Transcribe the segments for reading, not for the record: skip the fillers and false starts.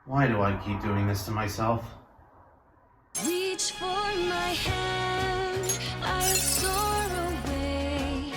Why do I keep doing this to myself? Reach for my hand, I soar away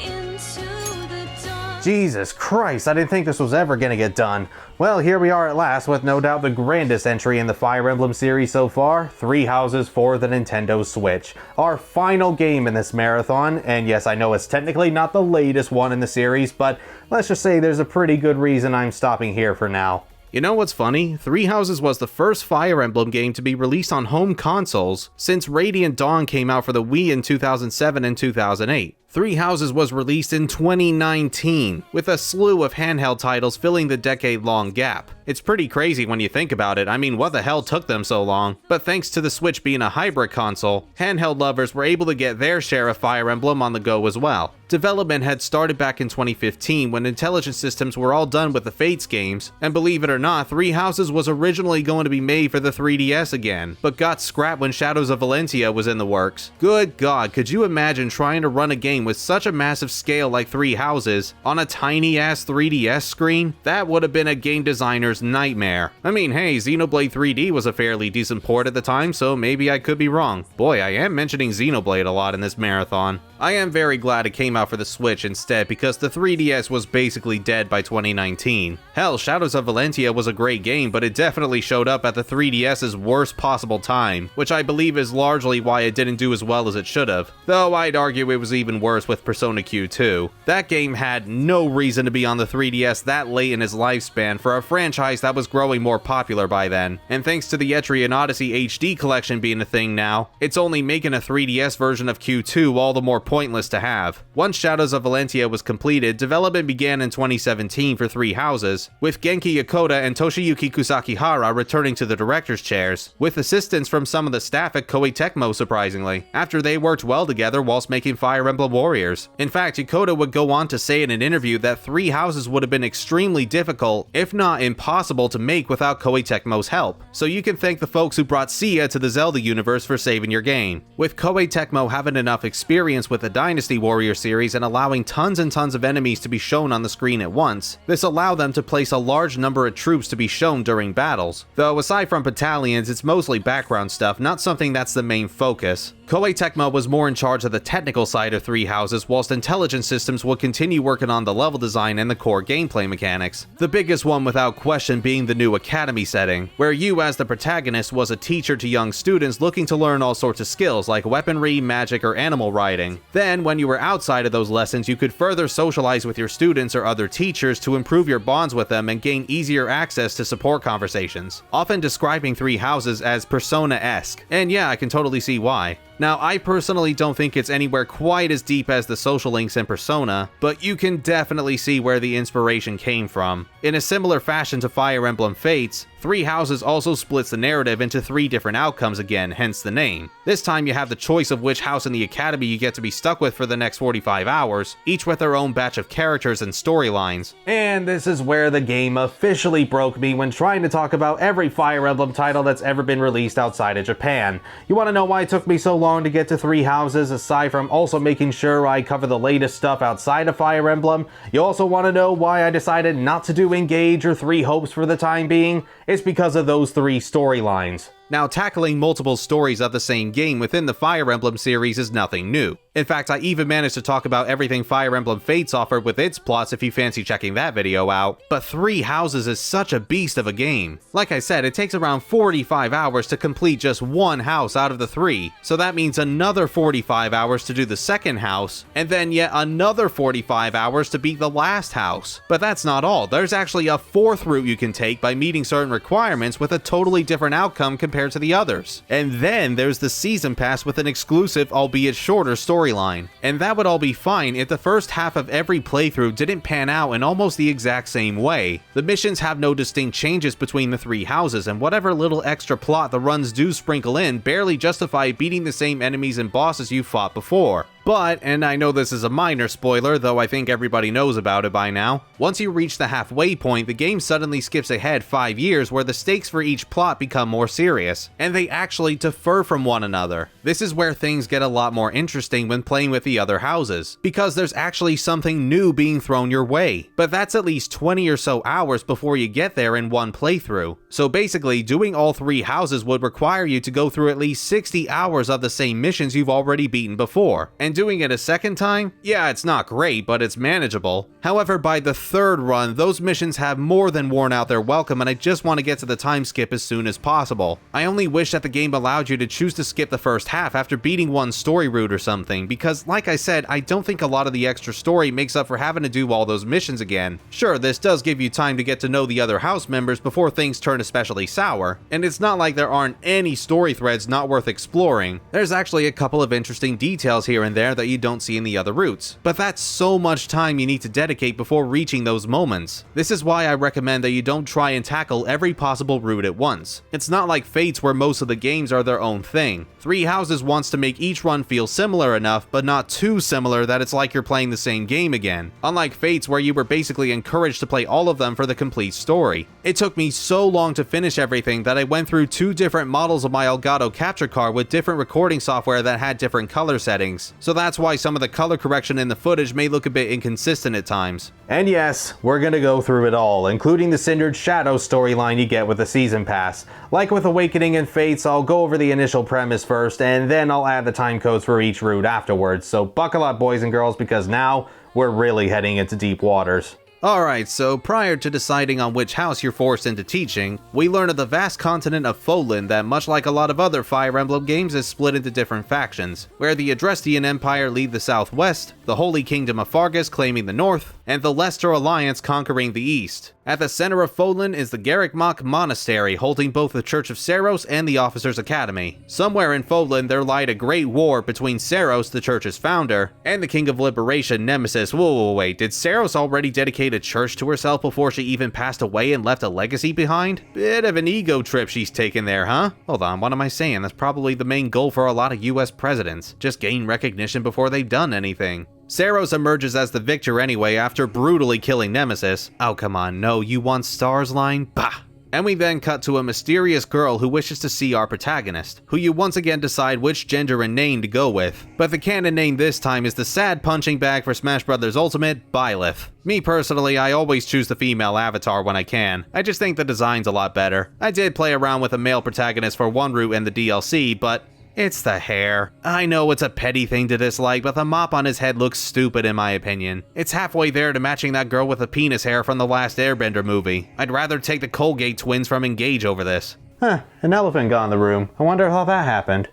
into the dawn. Jesus Christ, I didn't think this was ever gonna get done. Well, here we are at last with no doubt the grandest entry in the Fire Emblem series so far, 3 Houses for the Nintendo Switch. Our final game in this marathon, and yes, I know it's technically not the latest one in the series, but let's just say there's a pretty good reason I'm stopping here for now. You know what's funny? 3 Houses was the first Fire Emblem game to be released on home consoles since Radiant Dawn came out for the Wii in 2007 and 2008. 3 Houses was released in 2019, with a slew of handheld titles filling the decade-long gap. It's pretty crazy when you think about it. I mean, what the hell took them so long? But thanks to the Switch being a hybrid console, handheld lovers were able to get their share of Fire Emblem on the go as well. Development had started back in 2015 when Intelligent Systems were all done with the Fates games, and believe it or not, 3 Houses was originally going to be made for the 3DS again, but got scrapped when Shadows of Valentia was in the works. Good God, could you imagine trying to run a game with such a massive scale like 3 Houses on a tiny-ass 3DS screen? That would have been a game designer's nightmare. I mean, hey, Xenoblade 3D was a fairly decent port at the time, so maybe I could be wrong. Boy, I am mentioning Xenoblade a lot in this marathon. I am very glad it came out for the Switch instead, because the 3DS was basically dead by 2019. Hell, Shadows of Valentia was a great game, but it definitely showed up at the 3DS's worst possible time, which I believe is largely why it didn't do as well as it should have. Though I'd argue it was even worse with Persona Q2. That game had no reason to be on the 3DS that late in its lifespan for a franchise that was growing more popular by then, and thanks to the Etrian Odyssey HD collection being a thing now, it's only making a 3DS version of Q2 all the more pointless to have. Once Shadows of Valentia was completed, development began in 2017 for 3 Houses, with Genki Yokota and Toshiyuki Kusakihara returning to the director's chairs, with assistance from some of the staff at Koei Tecmo surprisingly, after they worked well together whilst making Fire Emblem Warriors. In fact, Yokota would go on to say in an interview that 3 Houses would have been extremely difficult, if not impossible to make without Koei Tecmo's help, so you can thank the folks who brought Sia to the Zelda universe for saving your game. With Koei Tecmo having enough experience with the Dynasty Warrior series and allowing tons and tons of enemies to be shown on the screen at once, this allowed them to place a large number of troops to be shown during battles. Though aside from battalions, it's mostly background stuff, not something that's the main focus. Koei Tecmo was more in charge of the technical side of 3 Houses, whilst Intelligent Systems would continue working on the level design and the core gameplay mechanics. The biggest one without question being the new academy setting, where you as the protagonist was a teacher to young students looking to learn all sorts of skills like weaponry, magic, or animal riding. Then, when you were outside of those lessons, you could further socialize with your students or other teachers to improve your bonds with them and gain easier access to support conversations, often describing 3 Houses as Persona-esque. And yeah, I can totally see why. Now, I personally don't think it's anywhere quite as deep as the social links in Persona, but you can definitely see where the inspiration came from. In a similar fashion to Fire Emblem Fates, 3 Houses also splits the narrative into 3 different outcomes again, hence the name. This time you have the choice of which house in the academy you get to be stuck with for the next 45 hours, each with their own batch of characters and storylines. And this is where the game officially broke me when trying to talk about every Fire Emblem title that's ever been released outside of Japan. You want to know why it took me so long to get to 3 Houses, aside from also making sure I cover the latest stuff outside of Fire Emblem? You also want to know why I decided not to do Engage or 3 Hopes for the time being? It's because of those 3 storylines. Now, tackling multiple stories of the same game within the Fire Emblem series is nothing new. In fact, I even managed to talk about everything Fire Emblem Fates offered with its plots if you fancy checking that video out, but 3 Houses is such a beast of a game. Like I said, it takes around 45 hours to complete just 1 house out of the 3, so that means another 45 hours to do the second house, and then yet another 45 hours to beat the last house. But that's not all, there's actually a 4th route you can take by meeting certain requirements with a totally different outcome compared to the others. And then there's the Season Pass with an exclusive, albeit shorter, storyline. And that would all be fine if the first half of every playthrough didn't pan out in almost the exact same way. The missions have no distinct changes between the 3 Houses, and whatever little extra plot the runs do sprinkle in barely justify beating the same enemies and bosses you fought before. But, and I know this is a minor spoiler, though I think everybody knows about it by now, once you reach the halfway point, the game suddenly skips ahead 5 years where the stakes for each plot become more serious, and they actually differ from one another. This is where things get a lot more interesting when playing with the other houses, because there's actually something new being thrown your way. But that's at least 20 or so hours before you get there in one playthrough. So basically, doing all 3 houses would require you to go through at least 60 hours of the same missions you've already beaten before, and doing it a second time? Yeah, it's not great, but it's manageable. However, by the 3rd run, those missions have more than worn out their welcome, and I just want to get to the time skip as soon as possible. I only wish that the game allowed you to choose to skip the first half after beating one story route or something, because like I said, I don't think a lot of the extra story makes up for having to do all those missions again. Sure, this does give you time to get to know the other house members before things turn especially sour, and it's not like there aren't any story threads not worth exploring. There's actually a couple of interesting details here and there that you don't see in the other routes, but that's so much time you need to dedicate before reaching those moments. This is why I recommend that you don't try and tackle every possible route at once. It's not like Fates where most of the games are their own thing. 3 Houses wants to make each run feel similar enough, but not too similar that it's like you're playing the same game again, unlike Fates where you were basically encouraged to play all of them for the complete story. It took me so long to finish everything that I went through 2 different models of my Elgato capture card with different recording software that had different color settings, so that's why some of the color correction in the footage may look a bit inconsistent at times. And yes, we're gonna go through it all, including the Cindered Shadow storyline you get with the Season Pass. Like with Awakening and Fates, I'll go over the initial premise first, and then I'll add the time codes for each route afterwards, so buckle up boys and girls, because now we're really heading into deep waters. Alright, so prior to deciding on which house you're forced into teaching, we learn of the vast continent of Foland that, much like a lot of other Fire Emblem games, is split into different factions, where the Adrestian Empire lead the southwest, the Holy Kingdom of Fargus claiming the north, and the Leicester Alliance conquering the east. At the center of Foland is the Garrickmach Monastery, holding both the Church of Seiros and the Officers' Academy. Somewhere in Foland there lied a great war between Seiros, the church's founder, and the King of Liberation, Nemesis. Whoa, wait, did Seiros already dedicate a church to herself before she even passed away and left a legacy behind? Bit of an ego trip she's taken there, huh? Hold on, what am I saying? That's probably the main goal for a lot of US presidents. Just gain recognition before they've done anything. Seiros emerges as the victor anyway after brutally killing Nemesis. Oh come on, no, you want Stars line? Bah! And we then cut to a mysterious girl who wishes to see our protagonist, who you once again decide which gender and name to go with. But the canon name this time is the sad punching bag for Smash Bros. Ultimate, Byleth. Me personally, I always choose the female avatar when I can. I just think the design's a lot better. I did play around with a male protagonist for one route in the DLC, but it's the hair. I know it's a petty thing to dislike, but the mop on his head looks stupid in my opinion. It's halfway there to matching that girl with the penis hair from the last Airbender movie. I'd rather take the Colgate twins from Engage over this. Huh, an elephant got in the room. I wonder how that happened.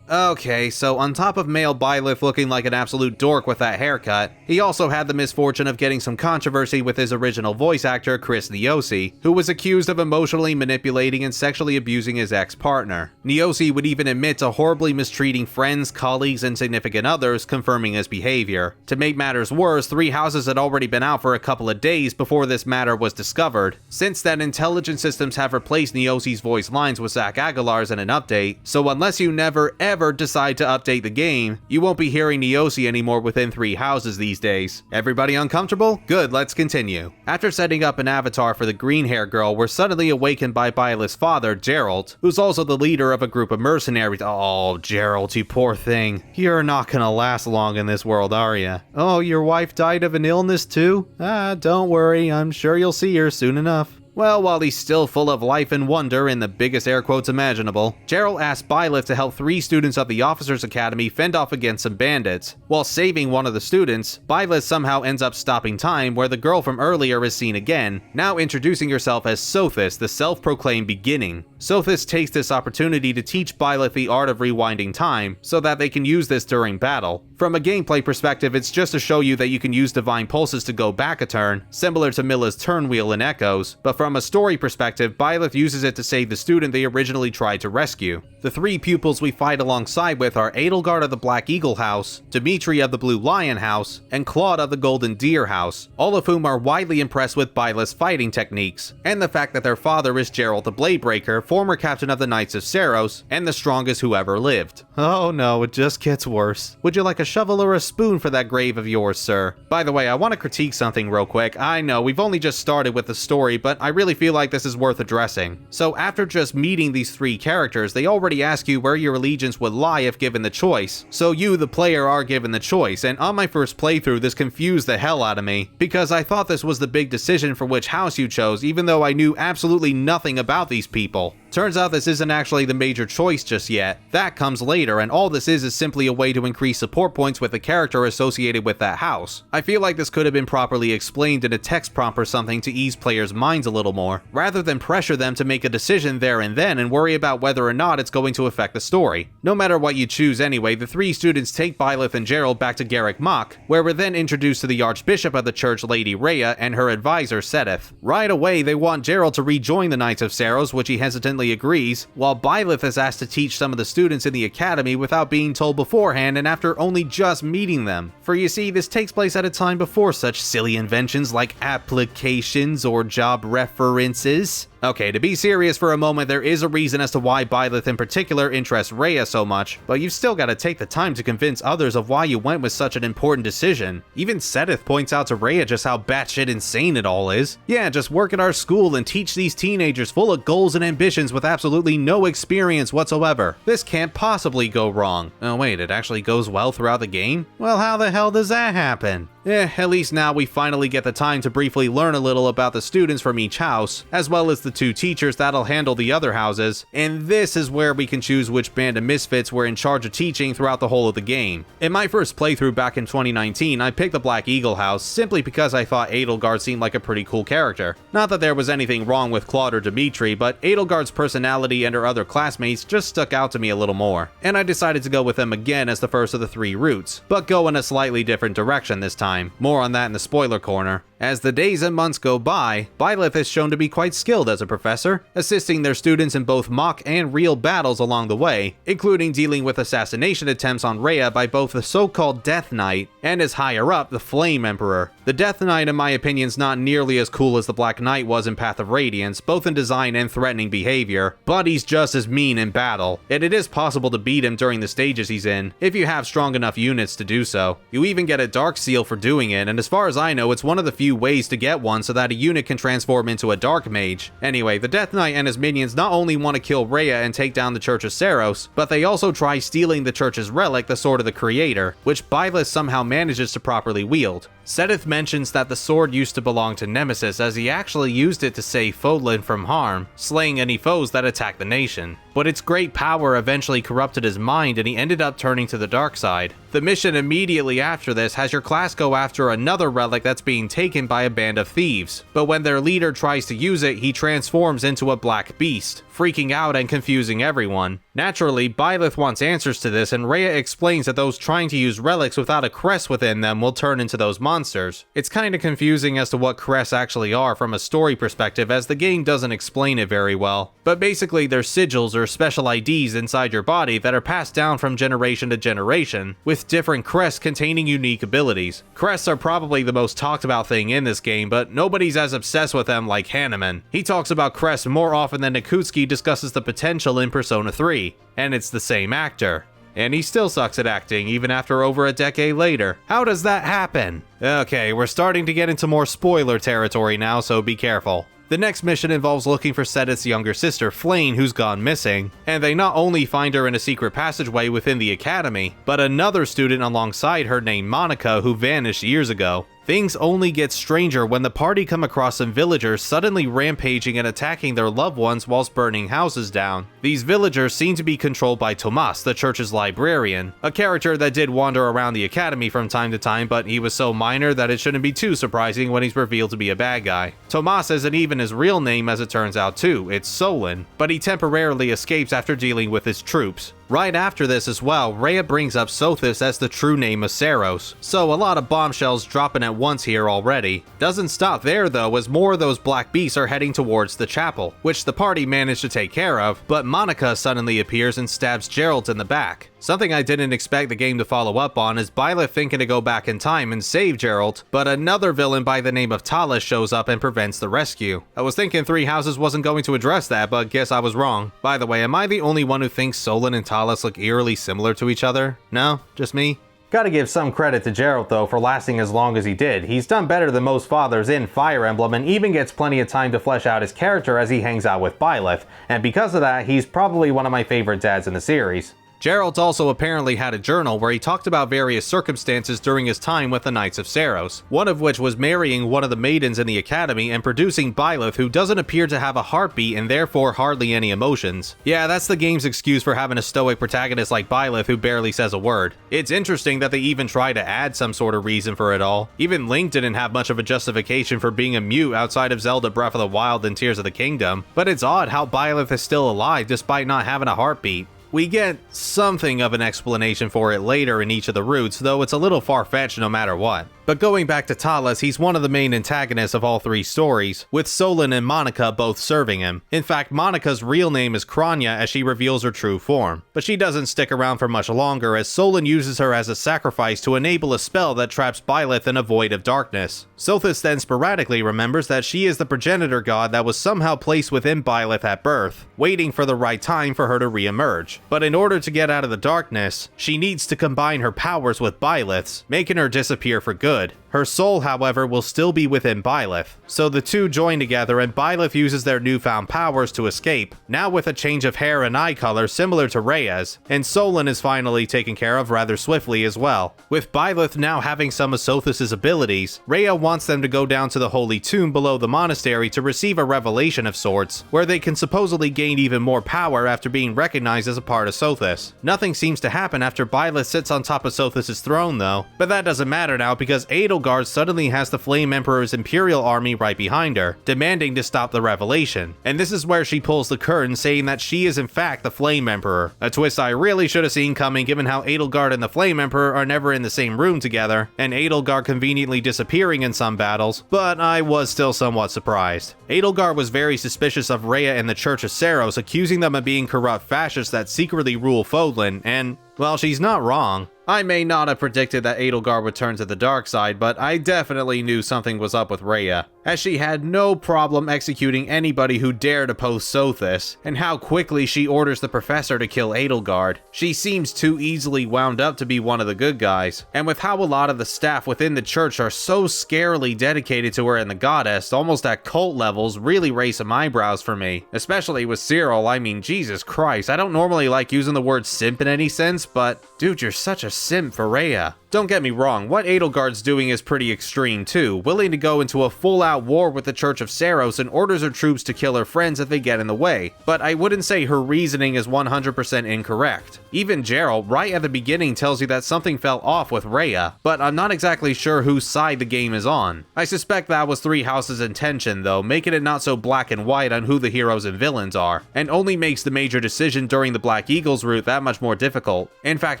Okay, so on top of male Byleth looking like an absolute dork with that haircut, he also had the misfortune of getting some controversy with his original voice actor, Chris Niosi, who was accused of emotionally manipulating and sexually abusing his ex-partner. Niosi would even admit to horribly mistreating friends, colleagues, and significant others, confirming his behavior. To make matters worse, 3 Houses had already been out for a couple of days before this matter was discovered. Since then, intelligence systems have replaced Niosi's voice lines with Zach Aguilar's in an update, so unless you never decide to update the game, you won't be hearing Niosi anymore within 3 Houses these days. Everybody uncomfortable? Good, let's continue. After setting up an avatar for the green hair girl, we're suddenly awakened by Byleth's father, Gerald, who's also the leader of a group of mercenaries. Oh, Gerald, you poor thing. You're not gonna last long in this world, are ya? Oh, your wife died of an illness too? Don't worry, I'm sure you'll see her soon enough. Well, while he's still full of life and wonder in the biggest air quotes imaginable, Gerald asks Byleth to help 3 students of the Officers' Academy fend off against some bandits. While saving one of the students, Byleth somehow ends up stopping time where the girl from earlier is seen again, now introducing herself as Sothis, the self-proclaimed beginning. Sothis takes this opportunity to teach Byleth the art of rewinding time, so that they can use this during battle. From a gameplay perspective, it's just to show you that you can use divine pulses to go back a turn, similar to Milla's turn wheel in Echoes, but from from a story perspective, Byleth uses it to save the student they originally tried to rescue. The 3 pupils we fight alongside with are Edelgard of the Black Eagle House, Dimitri of the Blue Lion House, and Claude of the Golden Deer House, all of whom are widely impressed with Byleth's fighting techniques, and the fact that their father is Geralt the Bladebreaker, former captain of the Knights of Seiros, and the strongest who ever lived. Oh no, it just gets worse. Would you like a shovel or a spoon for that grave of yours, sir? By the way, I want to critique something real quick. I know, we've only just started with the story, but I really feel like this is worth addressing. So after just meeting these 3 characters, they already ask you where your allegiance would lie if given the choice. So you, the player, are given the choice, and on my first playthrough, this confused the hell out of me, because I thought this was the big decision for which house you chose, even though I knew absolutely nothing about these people. Turns out this isn't actually the major choice just yet. That comes later, and all this is simply a way to increase support points with the character associated with that house. I feel like this could have been properly explained in a text prompt or something to ease players' minds a little more, rather than pressure them to make a decision there and then and worry about whether or not it's going to affect the story. No matter what you choose anyway, the 3 students take Byleth and Geralt back to Garrick Mach, where we're then introduced to the Archbishop of the church, Lady Rhea, and her advisor, Sedith. Right away, they want Geralt to rejoin the Knights of Seiros, which he hesitantly agrees, while Byleth is asked to teach some of the students in the academy without being told beforehand and after only just meeting them. For you see, this takes place at a time before such silly inventions like applications or job references. Okay, to be serious for a moment, there is a reason as to why Byleth in particular interests Rhea so much, but you've still got to take the time to convince others of why you went with such an important decision. Even Sedith points out to Rhea just how batshit insane it all is. Yeah, just work at our school and teach these teenagers full of goals and ambitions with absolutely no experience whatsoever. This can't possibly go wrong. Oh wait, it actually goes well throughout the game? Well, how the hell does that happen? At least now we finally get the time to briefly learn a little about the students from each house, as well as the 2 teachers that'll handle the other houses, and this is where we can choose which band of misfits we're in charge of teaching throughout the whole of the game. In my first playthrough back in 2019, I picked the Black Eagle house simply because I thought Edelgard seemed like a pretty cool character. Not that there was anything wrong with Claude or Dimitri, but Edelgard's personality and her other classmates just stuck out to me a little more, and I decided to go with them again as the first of the 3 routes, but go in a slightly different direction this time. More on that in the spoiler corner. As the days and months go by, Byleth is shown to be quite skilled as a professor, assisting their students in both mock and real battles along the way, including dealing with assassination attempts on Rhea by both the so-called Death Knight and his higher up, the Flame Emperor. The Death Knight, in my opinion, is not nearly as cool as the Black Knight was in Path of Radiance, both in design and threatening behavior, but he's just as mean in battle, and it is possible to beat him during the stages he's in, if you have strong enough units to do so. You even get a Dark Seal for doing it, and as far as I know, it's one of the few ways to get one so that a unit can transform into a Dark Mage. Anyway, the Death Knight and his minions not only want to kill Rhea and take down the Church of Seiros, but they also try stealing the Church's relic, the Sword of the Creator, which Byleth somehow manages to properly wield. Sedith mentions that the sword used to belong to Nemesis, as he actually used it to save Fodlan from harm, slaying any foes that attacked the nation. But its great power eventually corrupted his mind and he ended up turning to the dark side. The mission immediately after this has your class go after another relic that's being taken by a band of thieves, but when their leader tries to use it, he transforms into a black beast, freaking out and confusing everyone. Naturally, Byleth wants answers to this, and Rhea explains that those trying to use relics without a crest within them will turn into those monsters. It's kinda confusing as to what crests actually are from a story perspective, as the game doesn't explain it very well. But basically they're sigils or special IDs inside your body that are passed down from generation to generation, with different crests containing unique abilities. Crests are probably the most talked about thing in this game, but nobody's as obsessed with them like Hanneman. He talks about crests more often than Nikutski discusses the potential in Persona 3, and it's the same actor. And he still sucks at acting even after over a decade later. How does that happen? Okay, we're starting to get into more spoiler territory now, so be careful. The next mission involves looking for Sedith's younger sister, Flayn, who's gone missing, and they not only find her in a secret passageway within the academy, but another student alongside her named Monica who vanished years ago. Things only get stranger when the party come across some villagers suddenly rampaging and attacking their loved ones whilst burning houses down. These villagers seem to be controlled by Tomas, the church's librarian, a character that did wander around the academy from time to time, but he was so minor that it shouldn't be too surprising when he's revealed to be a bad guy. Tomas isn't even his real name as it turns out too, it's Solon, but he temporarily escapes after dealing with his troops. Right after this as well, Rhea brings up Sothis as the true name of Saros, so a lot of bombshells dropping at once here already. Doesn't stop there though, as more of those black beasts are heading towards the chapel, which the party managed to take care of, but Monica suddenly appears and stabs Geralt in the back. Something I didn't expect the game to follow up on is Byleth thinking to go back in time and save Geralt, but another villain by the name of Talis shows up and prevents the rescue. I was thinking Three Houses wasn't going to address that, but guess I was wrong. By the way, am I the only one who thinks Solon and Talis look eerily similar to each other? No? Just me? Gotta give some credit to Geralt though for lasting as long as he did. He's done better than most fathers in Fire Emblem and even gets plenty of time to flesh out his character as he hangs out with Byleth, and because of that, he's probably one of my favorite dads in the series. Geralt also apparently had a journal where he talked about various circumstances during his time with the Knights of Saros, one of which was marrying one of the maidens in the academy and producing Byleth, who doesn't appear to have a heartbeat and therefore hardly any emotions. Yeah, that's the game's excuse for having a stoic protagonist like Byleth who barely says a word. It's interesting that they even try to add some sort of reason for it all. Even Link didn't have much of a justification for being a mute outside of Zelda Breath of the Wild and Tears of the Kingdom, but it's odd how Byleth is still alive despite not having a heartbeat. We get something of an explanation for it later in each of the routes, though it's a little far-fetched no matter what. But going back to Talis, he's one of the main antagonists of all three stories, with Solon and Monica both serving him. In fact, Monica's real name is Kranya as she reveals her true form. But she doesn't stick around for much longer as Solon uses her as a sacrifice to enable a spell that traps Byleth in a void of darkness. Sothis then sporadically remembers that she is the progenitor god that was somehow placed within Byleth at birth, waiting for the right time for her to re-emerge. But in order to get out of the darkness, she needs to combine her powers with Byleth's, making her disappear for good. Her soul, however, will still be within Byleth, so the two join together and Byleth uses their newfound powers to escape, now with a change of hair and eye color similar to Rhea's, and Solon is finally taken care of rather swiftly as well. With Byleth now having some of Sothis' abilities, Rhea wants them to go down to the holy tomb below the monastery to receive a revelation of sorts, where they can supposedly gain even more power after being recognized as a part of Sothis. Nothing seems to happen after Byleth sits on top of Sothis' throne though, but that doesn't matter now because Edelgard suddenly has the Flame Emperor's Imperial army right behind her, demanding to stop the revelation. And this is where she pulls the curtain, saying that she is in fact the Flame Emperor. A twist I really should have seen coming given how Edelgard and the Flame Emperor are never in the same room together, and Edelgard conveniently disappearing in some battles, but I was still somewhat surprised. Edelgard was very suspicious of Rhea and the Church of Saros, accusing them of being corrupt fascists that secretly rule Fodlan, and, well, she's not wrong. I may not have predicted that Edelgard would turn to the dark side, but I definitely knew something was up with Rhea, as she had no problem executing anybody who dared oppose Sothis, and how quickly she orders the professor to kill Edelgard. She seems too easily wound up to be one of the good guys, and with how a lot of the staff within the church are so scarily dedicated to her and the goddess, almost at cult levels, really raise some eyebrows for me. Especially with Cyril, I mean, Jesus Christ, I don't normally like using the word simp in any sense, but dude, you're such a simp for Rhea. Don't get me wrong, what Edelgard's doing is pretty extreme too, willing to go into a full-out war with the Church of Saros and orders her troops to kill her friends if they get in the way, but I wouldn't say her reasoning is 100% incorrect. Even Geralt, right at the beginning, tells you that something fell off with Rhea, but I'm not exactly sure whose side the game is on. I suspect that was Three Houses' intention though, making it not so black and white on who the heroes and villains are, and only makes the major decision during the Black Eagles route that much more difficult. In fact,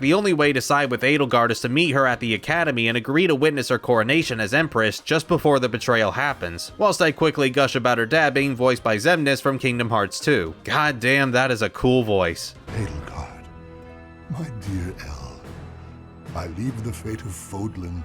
the only way to side with Edelgard is to meet her at the academy and agree to witness her coronation as Empress just before the betrayal happens, whilst I quickly gush about her dad being voiced by Xemnas from Kingdom Hearts 2. God damn, that is a cool voice. Edelgard, my dear Elle, I leave the fate of Fodlan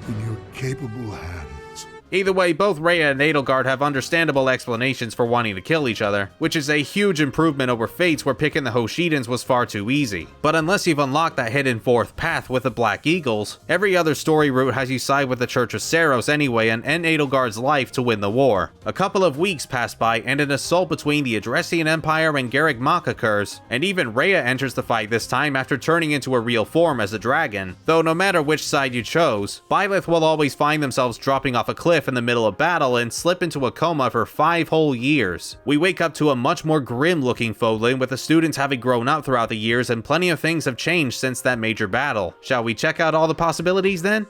in your capable hands. Either way, both Rhea and Edelgard have understandable explanations for wanting to kill each other, which is a huge improvement over Fates where picking the Hoshidans was far too easy. But unless you've unlocked that hidden fourth path with the Black Eagles, every other story route has you side with the Church of Saros anyway and end Edelgard's life to win the war. A couple of weeks pass by and an assault between the Adressian Empire and Garreg Mach occurs, and even Rhea enters the fight this time after turning into a real form as a dragon. Though no matter which side you chose, Byleth will always find themselves dropping off a cliff in the middle of battle and slip into a coma for 5 whole years. We wake up to a much more grim looking Fodlan with the students having grown up throughout the years and plenty of things have changed since that major battle. Shall we check out all the possibilities then?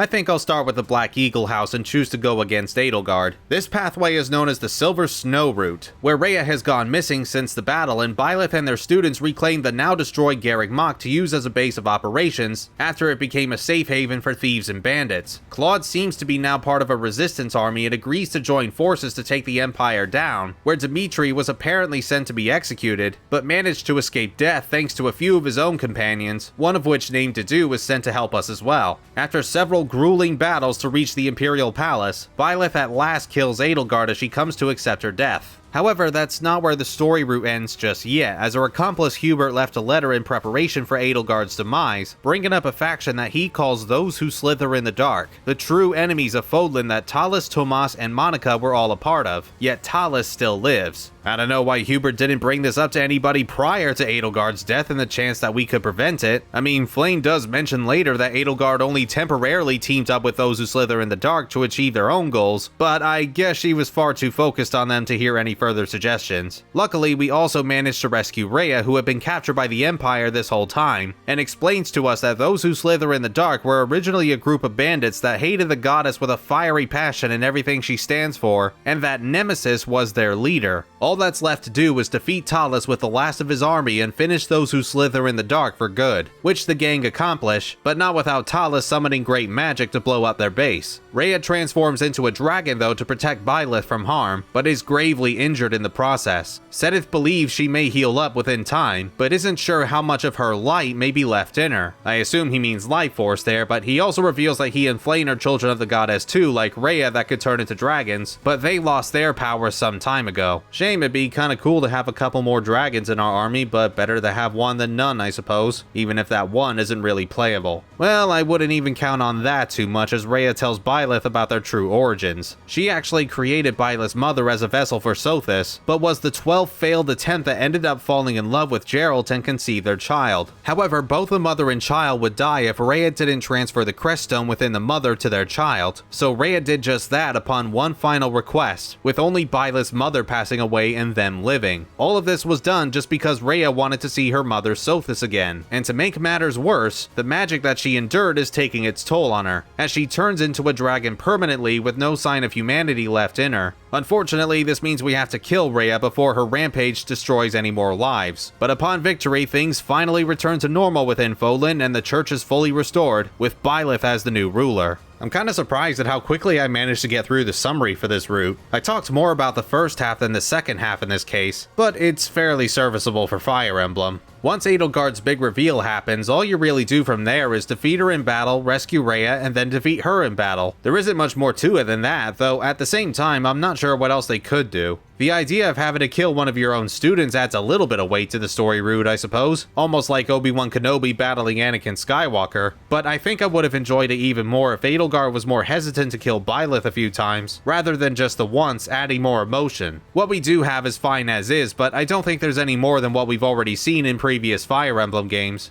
I think I'll start with the Black Eagle house and choose to go against Edelgard. This pathway is known as the Silver Snow Route, where Rhea has gone missing since the battle, and Byleth and their students reclaimed the now destroyed Garrick Mach to use as a base of operations after it became a safe haven for thieves and bandits. Claude seems to be now part of a resistance army and agrees to join forces to take the Empire down, where Dimitri was apparently sent to be executed, but managed to escape death thanks to a few of his own companions, one of which named Dedu was sent to help us as well. After several grueling battles to reach the Imperial Palace, Byleth at last kills Edelgard as she comes to accept her death. However, that's not where the story route ends just yet, as her accomplice Hubert left a letter in preparation for Edelgard's demise, bringing up a faction that he calls those who slither in the dark, the true enemies of Fodlan that Talus, Tomas, and Monica were all a part of, yet Talus still lives. I don't know why Hubert didn't bring this up to anybody prior to Edelgard's death and the chance that we could prevent it. I mean, Flame does mention later that Edelgard only temporarily teamed up with those who slither in the dark to achieve their own goals, but I guess she was far too focused on them to hear any further suggestions. Luckily, we also managed to rescue Rhea, who had been captured by the Empire this whole time, and explains to us that those who slither in the dark were originally a group of bandits that hated the goddess with a fiery passion in everything she stands for, and that Nemesis was their leader. All that's left to do is defeat Talus with the last of his army and finish those who slither in the dark for good, which the gang accomplish, but not without Talus summoning great magic to blow up their base. Rhea transforms into a dragon though to protect Byleth from harm, but is gravely injured in the process. Sedith believes she may heal up within time, but isn't sure how much of her light may be left in her. I assume he means life force there, but he also reveals that he and Flame are children of the goddess too, like Rhea that could turn into dragons, but they lost their powers some time ago. Shame, it'd be kinda cool to have a couple more dragons in our army, but better to have one than none, I suppose, even if that one isn't really playable. Well, I wouldn't even count on that too much, as Rhea tells Byleth about their true origins. She actually created Byleth's mother as a vessel for Sothis, but was the 12th failed attempt that ended up falling in love with Geralt and conceived their child. However, both the mother and child would die if Rhea didn't transfer the crest stone within the mother to their child, so Rhea did just that upon one final request, with only Byleth's mother passing away and them living. All of this was done just because Rhea wanted to see her mother Sothis again, and to make matters worse, the magic that she endured is taking its toll on her, as she turns into a dragon permanently with no sign of humanity left in her. Unfortunately, this means we have to kill Rhea before her rampage destroys any more lives. But upon victory, things finally return to normal within Fodlan and the church is fully restored, with Byleth as the new ruler. I'm kinda surprised at how quickly I managed to get through the summary for this route. I talked more about the first half than the second half in this case, but it's fairly serviceable for Fire Emblem. Once Edelgard's big reveal happens, all you really do from there is defeat her in battle, rescue Rhea, and then defeat her in battle. There isn't much more to it than that, though at the same time, I'm not sure what else they could do. The idea of having to kill one of your own students adds a little bit of weight to the story route, I suppose, almost like Obi-Wan Kenobi battling Anakin Skywalker, but I think I would have enjoyed it even more if Edelgard was more hesitant to kill Byleth a few times, rather than just the once, adding more emotion. What we do have is fine as is, but I don't think there's any more than what we've already seen in previous Fire Emblem games.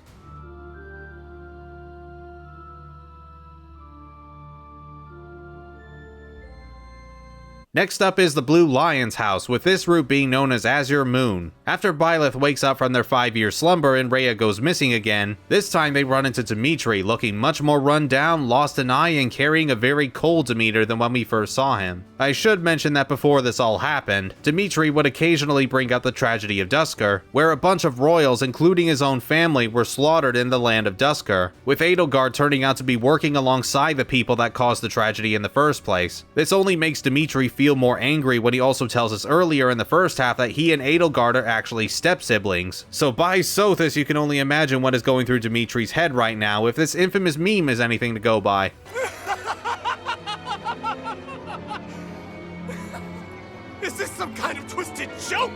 Next up is the Blue Lion's house, with this route being known as Azure Moon. After Byleth wakes up from their 5-year slumber and Rhea goes missing again, this time they run into Dimitri, looking much more run down, lost an eye, and carrying a very cold demeanor than when we first saw him. I should mention that before this all happened, Dimitri would occasionally bring up the tragedy of Duscur, where a bunch of royals, including his own family, were slaughtered in the land of Duscur, with Edelgard turning out to be working alongside the people that caused the tragedy in the first place. This only makes Dimitri feel more angry when he also tells us earlier in the first half that he and Edelgard are actually step-siblings. So by Sothis, you can only imagine what is going through Dimitri's head right now if this infamous meme is anything to go by. Is this some kind of twisted joke?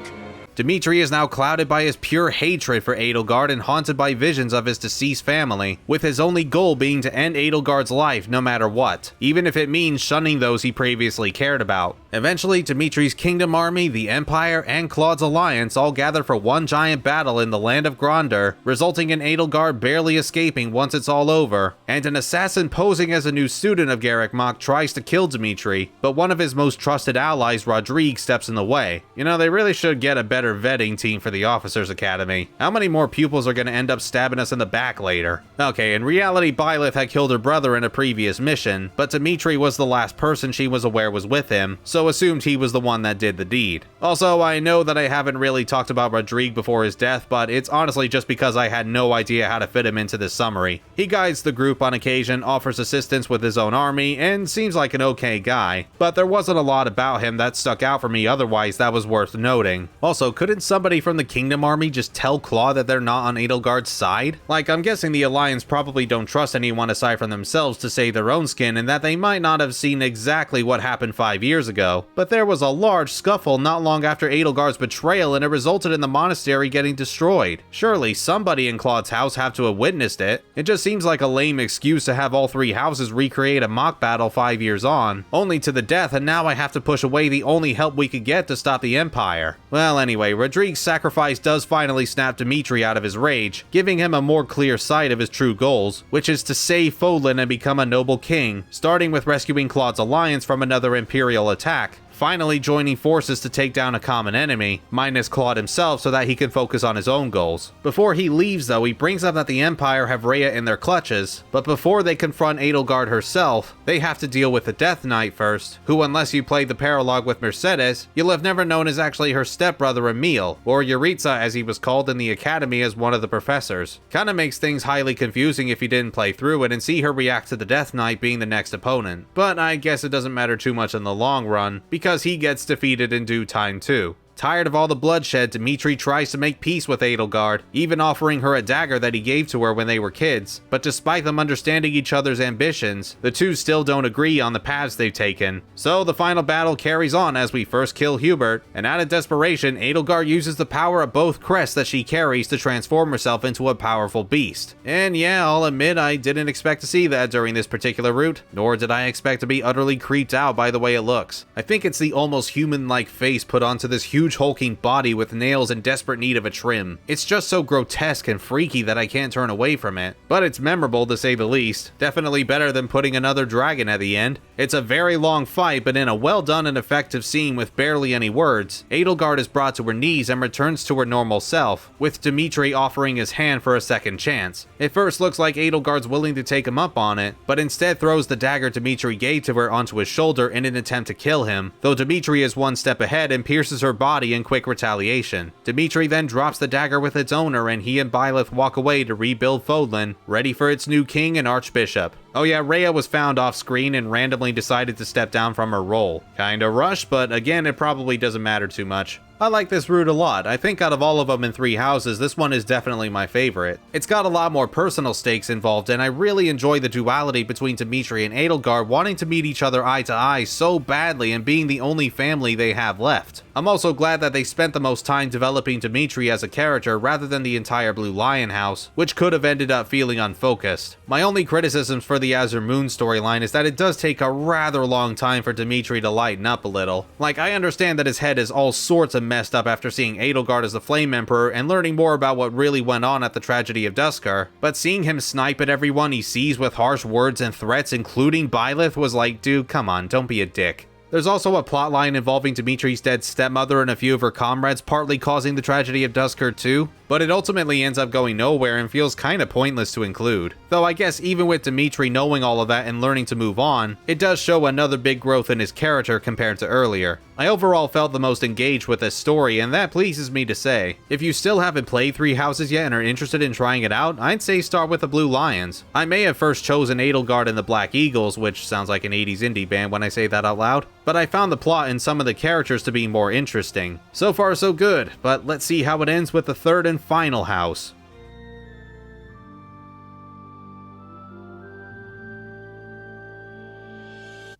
Dimitri is now clouded by his pure hatred for Edelgard and haunted by visions of his deceased family, with his only goal being to end Edelgard's life no matter what, even if it means shunning those he previously cared about. Eventually, Dimitri's kingdom army, the Empire, and Claude's alliance all gather for one giant battle in the land of Gronder, resulting in Edelgard barely escaping once it's all over, and an assassin posing as a new student of Garreg Mach tries to kill Dimitri, but one of his most trusted allies, Rodrigue, steps in the way. You know, they really should get a better vetting team for the Officers Academy. How many more pupils are going to end up stabbing us in the back later? Okay, in reality, Byleth had killed her brother in a previous mission, but Dimitri was the last person she was aware was with him, so assumed he was the one that did the deed. Also, I know that I haven't really talked about Rodrigue before his death, but it's honestly just because I had no idea how to fit him into this summary. He guides the group on occasion, offers assistance with his own army, and seems like an okay guy, but there wasn't a lot about him that stuck out for me otherwise that was worth noting. Also, couldn't somebody from the Kingdom Army just tell Claude that they're not on Edelgard's side? Like, I'm guessing the Alliance probably don't trust anyone aside from themselves to save their own skin, and that they might not have seen exactly what happened 5 years ago, but there was a large scuffle not long after Edelgard's betrayal and it resulted in the monastery getting destroyed. Surely somebody in Claude's house have to have witnessed it. It just seems like a lame excuse to have all three houses recreate a mock battle 5 years on, only to the death, and now I have to push away the only help we could get to stop the Empire. Well, anyway, Rodrigue's sacrifice does finally snap Dimitri out of his rage, giving him a more clear sight of his true goals, which is to save Fodlan and become a noble king, starting with rescuing Claude's alliance from another Imperial attack, finally joining forces to take down a common enemy, minus Claude himself, so that he can focus on his own goals. Before he leaves though, he brings up that the Empire have Rhea in their clutches, but before they confront Edelgard herself, they have to deal with the Death Knight first, who, unless you played the paralogue with Mercedes, you'll have never known is actually her stepbrother Emil, or Yuritsa as he was called in the academy as one of the professors. Kinda makes things highly confusing if you didn't play through it and see her react to the Death Knight being the next opponent, but I guess it doesn't matter too much in the long run, because he gets defeated in due time too. Tired of all the bloodshed, Dimitri tries to make peace with Edelgard, even offering her a dagger that he gave to her when they were kids, but despite them understanding each other's ambitions, the two still don't agree on the paths they've taken. So the final battle carries on as we first kill Hubert, and out of desperation, Edelgard uses the power of both crests that she carries to transform herself into a powerful beast. And yeah, I'll admit I didn't expect to see that during this particular route, nor did I expect to be utterly creeped out by the way it looks. I think it's the almost human-like face put onto this huge hulking body with nails in desperate need of a trim. It's just so grotesque and freaky that I can't turn away from it. But it's memorable to say the least. Definitely better than putting another dragon at the end. It's a very long fight, but in a well done and effective scene with barely any words, Edelgard is brought to her knees and returns to her normal self, with Dimitri offering his hand for a second chance. It first looks like Edelgard's willing to take him up on it, but instead throws the dagger Dimitri gave to her onto his shoulder in an attempt to kill him, though Dimitri is one step ahead and pierces her body in quick retaliation. Dimitri then drops the dagger with its owner and he and Byleth walk away to rebuild Fodlan, ready for its new king and archbishop. Oh yeah, Rhea was found off screen and randomly decided to step down from her role. Kinda rushed, but again, it probably doesn't matter too much. I like this route a lot. I think out of all of them in Three Houses, this one is definitely my favorite. It's got a lot more personal stakes involved, and I really enjoy the duality between Dimitri and Edelgard wanting to meet each other eye to eye so badly and being the only family they have left. I'm also glad that they spent the most time developing Dimitri as a character rather than the entire Blue Lion house, which could have ended up feeling unfocused. My only criticisms for the Azure Moon storyline is that it does take a rather long time for Dimitri to lighten up a little. Like, I understand that his head is all sorts of messed up after seeing Edelgard as the Flame Emperor and learning more about what really went on at the tragedy of Duscar, but seeing him snipe at everyone he sees with harsh words and threats, including Byleth, was like, dude, come on, don't be a dick. There's also a plotline involving Dimitri's dead stepmother and a few of her comrades, partly causing the tragedy of Duscar too, but it ultimately ends up going nowhere and feels kinda pointless to include. Though I guess even with Dimitri knowing all of that and learning to move on, it does show another big growth in his character compared to earlier. I overall felt the most engaged with this story, and that pleases me to say. If you still haven't played Three Houses yet and are interested in trying it out, I'd say start with the Blue Lions. I may have first chosen Edelgard and the Black Eagles, which sounds like an 80s indie band when I say that out loud, but I found the plot and some of the characters to be more interesting. So far so good, but let's see how it ends with the third and final house.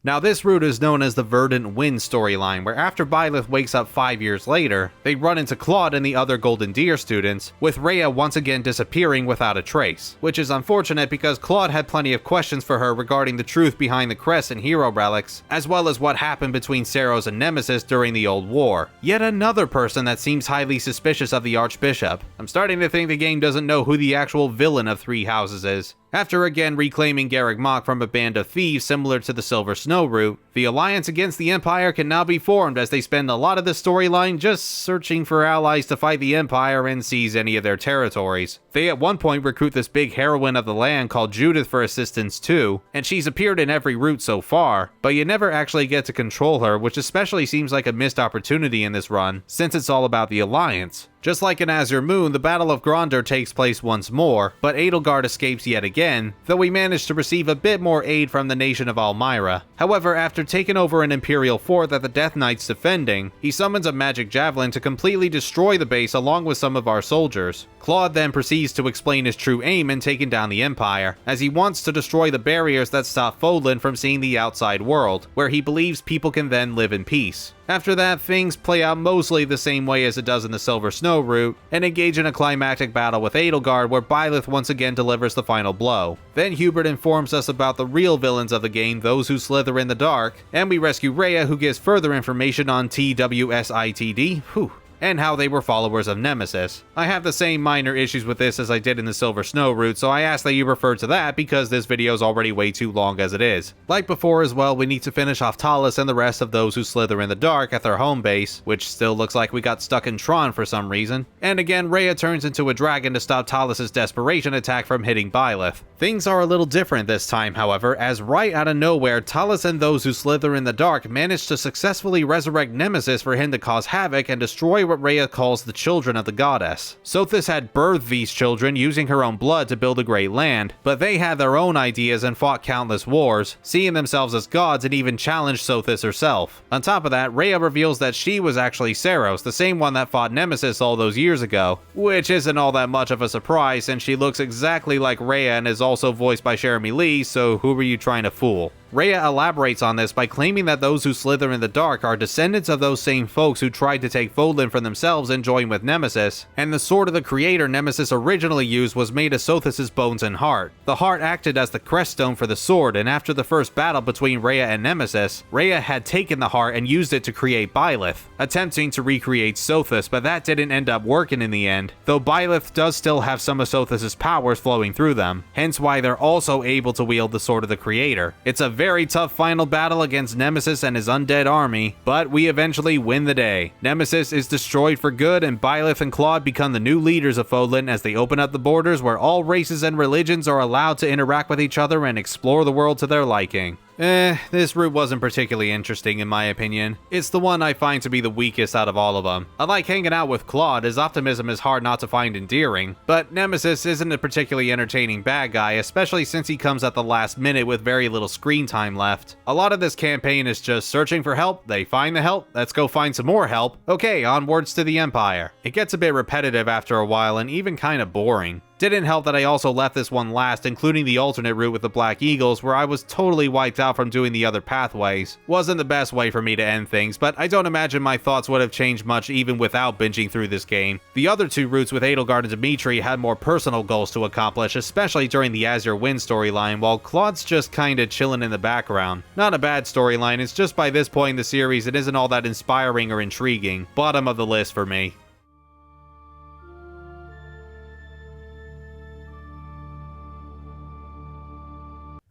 Now this route is known as the Verdant Wind storyline, where after Byleth wakes up 5 years later, they run into Claude and the other Golden Deer students, with Rhea once again disappearing without a trace, which is unfortunate because Claude had plenty of questions for her regarding the truth behind the crest and hero relics, as well as what happened between Seiros and Nemesis during the Old War. Yet another person that seems highly suspicious of the Archbishop. I'm starting to think the game doesn't know who the actual villain of Three Houses is. After again reclaiming Garreg Mach from a band of thieves similar to the Silver Snow route, the alliance against the Empire can now be formed as they spend a lot of the storyline just searching for allies to fight the Empire and seize any of their territories. They at one point recruit this big heroine of the land called Judith for assistance too, and she's appeared in every route so far, but you never actually get to control her, which especially seems like a missed opportunity in this run, since it's all about the alliance. Just like in Azure Moon, the Battle of Gronder takes place once more, but Edelgard escapes yet again, though we manage to receive a bit more aid from the nation of Almyra. However, after taking over an Imperial fort that the Death Knight's defending, he summons a magic javelin to completely destroy the base along with some of our soldiers. Claude then proceeds to explain his true aim in taking down the Empire, as he wants to destroy the barriers that stop Fodlan from seeing the outside world, where he believes people can then live in peace. After that, things play out mostly the same way as it does in the Silver Snow route, and engage in a climactic battle with Edelgard where Byleth once again delivers the final blow. Then Hubert informs us about the real villains of the game, those who slither in the dark, and we rescue Rhea, who gives further information on TWSITD, and how they were followers of Nemesis. I have the same minor issues with this as I did in the Silver Snow route, so I ask that you refer to that because this video is already way too long as it is. Like before as well, we need to finish off Talus and the rest of those who slither in the dark at their home base, which still looks like we got stuck in Tron for some reason. And again, Rhea turns into a dragon to stop Talus's desperation attack from hitting Byleth. Things are a little different this time, however, as right out of nowhere, Talus and those who slither in the dark manage to successfully resurrect Nemesis for him to cause havoc and destroy what Rhea calls the children of the goddess. Sothis had birthed these children using her own blood to build a great land, but they had their own ideas and fought countless wars, seeing themselves as gods and even challenged Sothis herself. On top of that, Rhea reveals that she was actually Seiros, the same one that fought Nemesis all those years ago, which isn't all that much of a surprise since she looks exactly like Rhea and is also voiced by Jeremy Lee, so who were you trying to fool? Rhea elaborates on this by claiming that those who slither in the dark are descendants of those same folks who tried to take Fodlan for themselves and join with Nemesis, and the sword of the creator Nemesis originally used was made of Sothis' bones and heart. The heart acted as the crest stone for the sword, and after the first battle between Rhea and Nemesis, Rhea had taken the heart and used it to create Byleth, attempting to recreate Sothis, but that didn't end up working in the end, though Byleth does still have some of Sothis' powers flowing through them, hence why they're also able to wield the sword of the creator. It's a very tough final battle against Nemesis and his undead army, but we eventually win the day. Nemesis is destroyed for good, and Byleth and Claude become the new leaders of Fodlan as they open up the borders where all races and religions are allowed to interact with each other and explore the world to their liking. This route wasn't particularly interesting in my opinion. It's the one I find to be the weakest out of all of them. I like hanging out with Claude, his optimism is hard not to find endearing, but Nemesis isn't a particularly entertaining bad guy, especially since he comes at the last minute with very little screen time left. A lot of this campaign is just searching for help, they find the help, let's go find some more help, okay, onwards to the Empire. It gets a bit repetitive after a while and even kinda boring. Didn't help that I also left this one last, including the alternate route with the Black Eagles, where I was totally wiped out from doing the other pathways. Wasn't the best way for me to end things, but I don't imagine my thoughts would have changed much even without binging through this game. The other two routes with Edelgard and Dimitri had more personal goals to accomplish, especially during the Azure Wind storyline, while Claude's just kinda chilling in the background. Not a bad storyline, it's just by this point in the series it isn't all that inspiring or intriguing. Bottom of the list for me.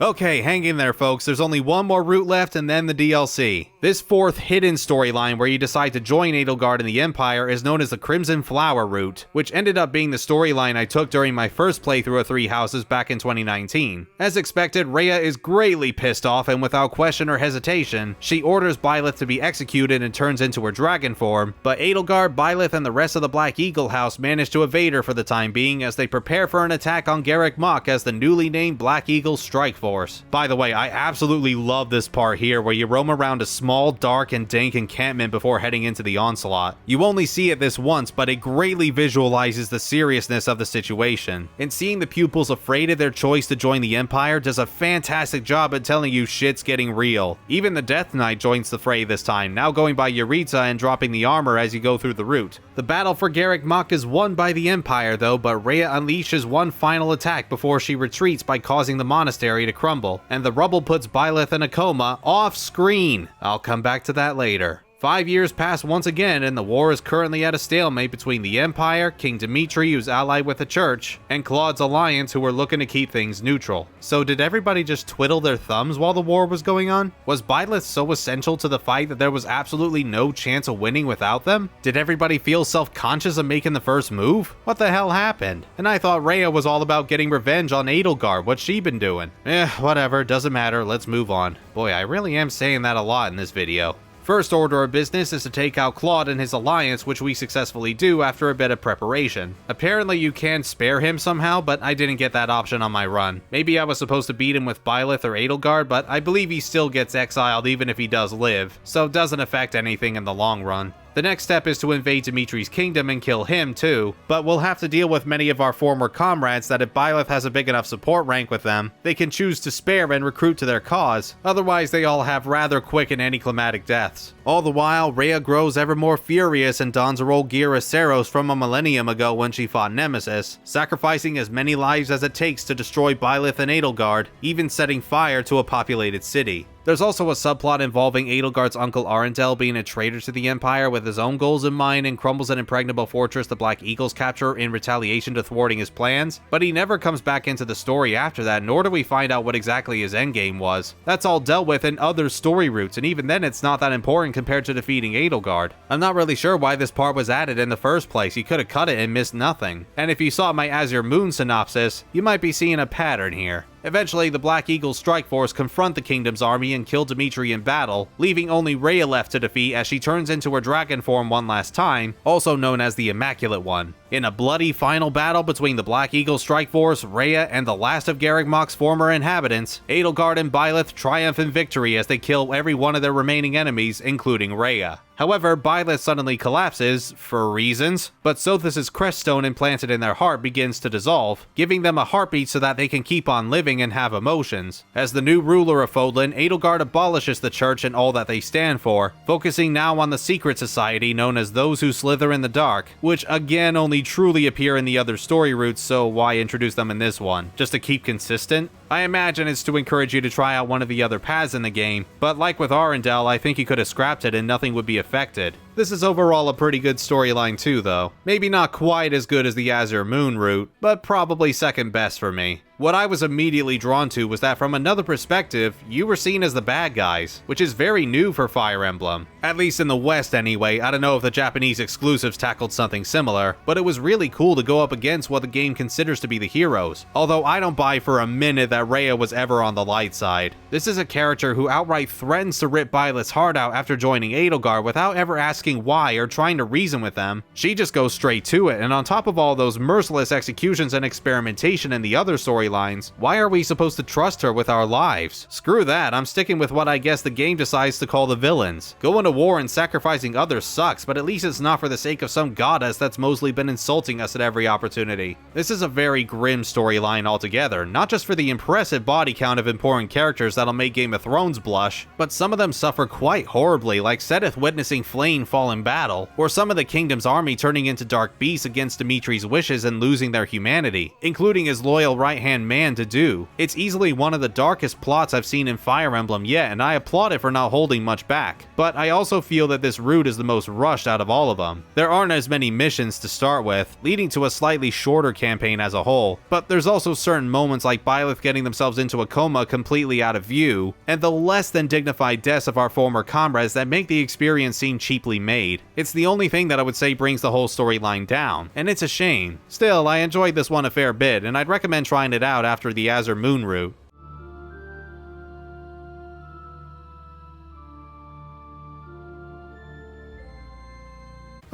Okay, hang in there folks, there's only one more route left and then the DLC. This fourth hidden storyline where you decide to join Edelgard in the Empire is known as the Crimson Flower route, which ended up being the storyline I took during my first playthrough of Three Houses back in 2019. As expected, Rhea is greatly pissed off and without question or hesitation, she orders Byleth to be executed and turns into her dragon form, but Edelgard, Byleth, and the rest of the Black Eagle house manage to evade her for the time being as they prepare for an attack on Garreg Mach as the newly named Black Eagle strike Force. By the way, I absolutely love this part here where you roam around a small, dark, and dank encampment before heading into the onslaught. You only see it this once, but it greatly visualizes the seriousness of the situation. And seeing the pupils afraid of their choice to join the Empire does a fantastic job at telling you shit's getting real. Even the Death Knight joins the fray this time, now going by Yuritsa and dropping the armor as you go through the route. The battle for Garrick Mach is won by the Empire though, but Rhea unleashes one final attack before she retreats by causing the monastery to crumble, and the rubble puts Byleth in a coma off screen. I'll come back to that later. 5 years pass once again, and the war is currently at a stalemate between the Empire, King Dimitri, who's allied with the Church, and Claude's alliance, who are looking to keep things neutral. So did everybody just twiddle their thumbs while the war was going on? Was Byleth so essential to the fight that there was absolutely no chance of winning without them? Did everybody feel self-conscious of making the first move? What the hell happened? And I thought Rhea was all about getting revenge on Edelgard. What's she been doing? Whatever, doesn't matter, let's move on. Boy, I really am saying that a lot in this video. First order of business is to take out Claude and his alliance, which we successfully do after a bit of preparation. Apparently you can spare him somehow, but I didn't get that option on my run. Maybe I was supposed to beat him with Byleth or Edelgard, but I believe he still gets exiled even if he does live, so it doesn't affect anything in the long run. The next step is to invade Dimitri's kingdom and kill him too, but we'll have to deal with many of our former comrades that if Byleth has a big enough support rank with them, they can choose to spare and recruit to their cause, otherwise they all have rather quick and anticlimactic deaths. All the while, Rhea grows ever more furious and dons her old gear as Seros from a millennium ago when she fought Nemesis, sacrificing as many lives as it takes to destroy Byleth and Edelgard, even setting fire to a populated city. There's also a subplot involving Edelgard's uncle Arundel being a traitor to the Empire with his own goals in mind and crumbles an impregnable fortress the Black Eagles capture in retaliation to thwarting his plans, but he never comes back into the story after that, nor do we find out what exactly his endgame was. That's all dealt with in other story routes, and even then it's not that important compared to defeating Edelgard. I'm not really sure why this part was added in the first place. You could have cut it and missed nothing. And if you saw my Azure Moon synopsis, you might be seeing a pattern here. Eventually, the Black Eagles strike force confront the kingdom's army and kill Dimitri in battle, leaving only Rhea left to defeat as she turns into her dragon form one last time, also known as the Immaculate One. In a bloody final battle between the Black Eagle strike force, Rhea, and the last of Garrick Mach's former inhabitants, Edelgard and Byleth triumph in victory as they kill every one of their remaining enemies, including Rhea. However, Byleth suddenly collapses, for reasons, but Sothis' creststone implanted in their heart begins to dissolve, giving them a heartbeat so that they can keep on living and have emotions. As the new ruler of Fodlan, Edelgard abolishes the church and all that they stand for, focusing now on the secret society known as Those Who Slither in the Dark, which again only truly appear in the other story routes, so why introduce them in this one? Just to keep consistent? I imagine it's to encourage you to try out one of the other paths in the game, but like with Arundel, I think you could have scrapped it and nothing would be affected. This is overall a pretty good storyline too though. Maybe not quite as good as the Azure Moon route, but probably second best for me. What I was immediately drawn to was that from another perspective, you were seen as the bad guys, which is very new for Fire Emblem. At least in the West anyway. I don't know if the Japanese exclusives tackled something similar, but it was really cool to go up against what the game considers to be the heroes, although I don't buy for a minute that Rhea was ever on the light side. This is a character who outright threatens to rip Byleth's heart out after joining Edelgard without ever asking why or trying to reason with them. She just goes straight to it, and on top of all those merciless executions and experimentation in the other storylines, why are we supposed to trust her with our lives? Screw that, I'm sticking with what I guess the game decides to call the villains. Going to war and sacrificing others sucks, but at least it's not for the sake of some goddess that's mostly been insulting us at every opportunity. This is a very grim storyline altogether, not just for the impressive body count of important characters that'll make Game of Thrones blush, but some of them suffer quite horribly, like Seteth witnessing Flame fall in battle, or some of the kingdom's army turning into dark beasts against Dimitri's wishes and losing their humanity, including his loyal right-hand man Dedue. It's easily one of the darkest plots I've seen in Fire Emblem yet, and I applaud it for not holding much back, but I also feel that this route is the most rushed out of all of them. There aren't as many missions to start with, leading to a slightly shorter campaign as a whole, but there's also certain moments like Byleth getting themselves into a coma completely out of view, and the less than dignified deaths of our former comrades that make the experience seem cheaply made. It's the only thing that I would say brings the whole storyline down, and it's a shame. Still, I enjoyed this one a fair bit, and I'd recommend trying it out after the Azure Moon route.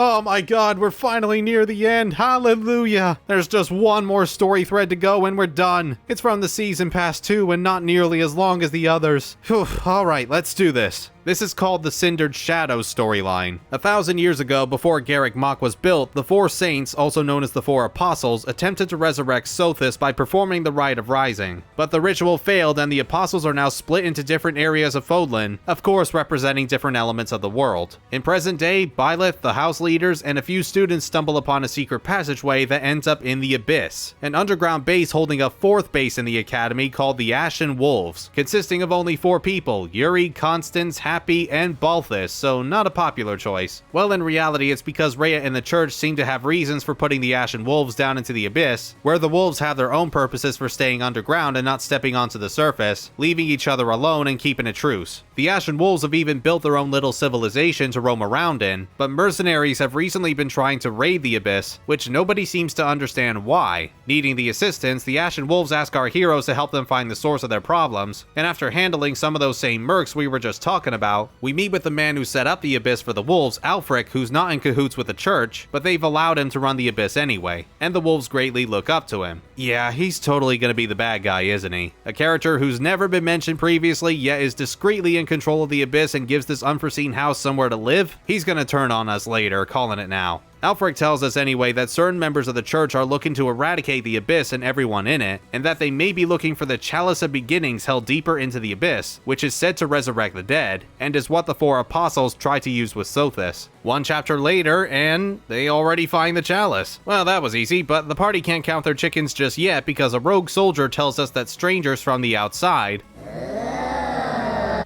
Oh my god, we're finally near the end. Hallelujah. There's just one more story thread to go and we're done. It's from the Season Pass 2 and not nearly as long as the others. Whew, alright, let's do this. This is called the Cindered Shadows storyline. 1,000 years ago, before Garrick Mach was built, the four saints, also known as the four apostles, attempted to resurrect Sothis by performing the rite of rising. But the ritual failed and the apostles are now split into different areas of Fodlan, of course representing different elements of the world. In present day, Byleth, the house leaders, and a few students stumble upon a secret passageway that ends up in the Abyss, an underground base holding a fourth base in the academy called the Ashen Wolves, consisting of only 4 people, Yuri, Constance, Happy, and Balthus, so not a popular choice. Well, in reality, it's because Rhea and the church seem to have reasons for putting the Ashen Wolves down into the Abyss, where the wolves have their own purposes for staying underground and not stepping onto the surface, leaving each other alone and keeping a truce. The Ashen Wolves have even built their own little civilization to roam around in, but mercenaries have recently been trying to raid the Abyss, which nobody seems to understand why. Needing the assistance, the Ashen Wolves ask our heroes to help them find the source of their problems, and after handling some of those same mercs we were just talking about, we meet with the man who set up the Abyss for the wolves, Alfric, who's not in cahoots with the church, but they've allowed him to run the Abyss anyway, and the wolves greatly look up to him. Yeah, he's totally gonna be the bad guy, isn't he? A character who's never been mentioned previously, yet is discreetly in control of the Abyss and gives this unforeseen house somewhere to live? He's gonna turn on us later, calling it now. Alfric tells us anyway that certain members of the church are looking to eradicate the Abyss and everyone in it, and that they may be looking for the Chalice of Beginnings held deeper into the Abyss, which is said to resurrect the dead, and is what the four apostles tried to use with Sothis. One chapter later, and they already find the Chalice. Well, that was easy, but the party can't count their chickens just yet because a rogue soldier tells us that strangers from the outside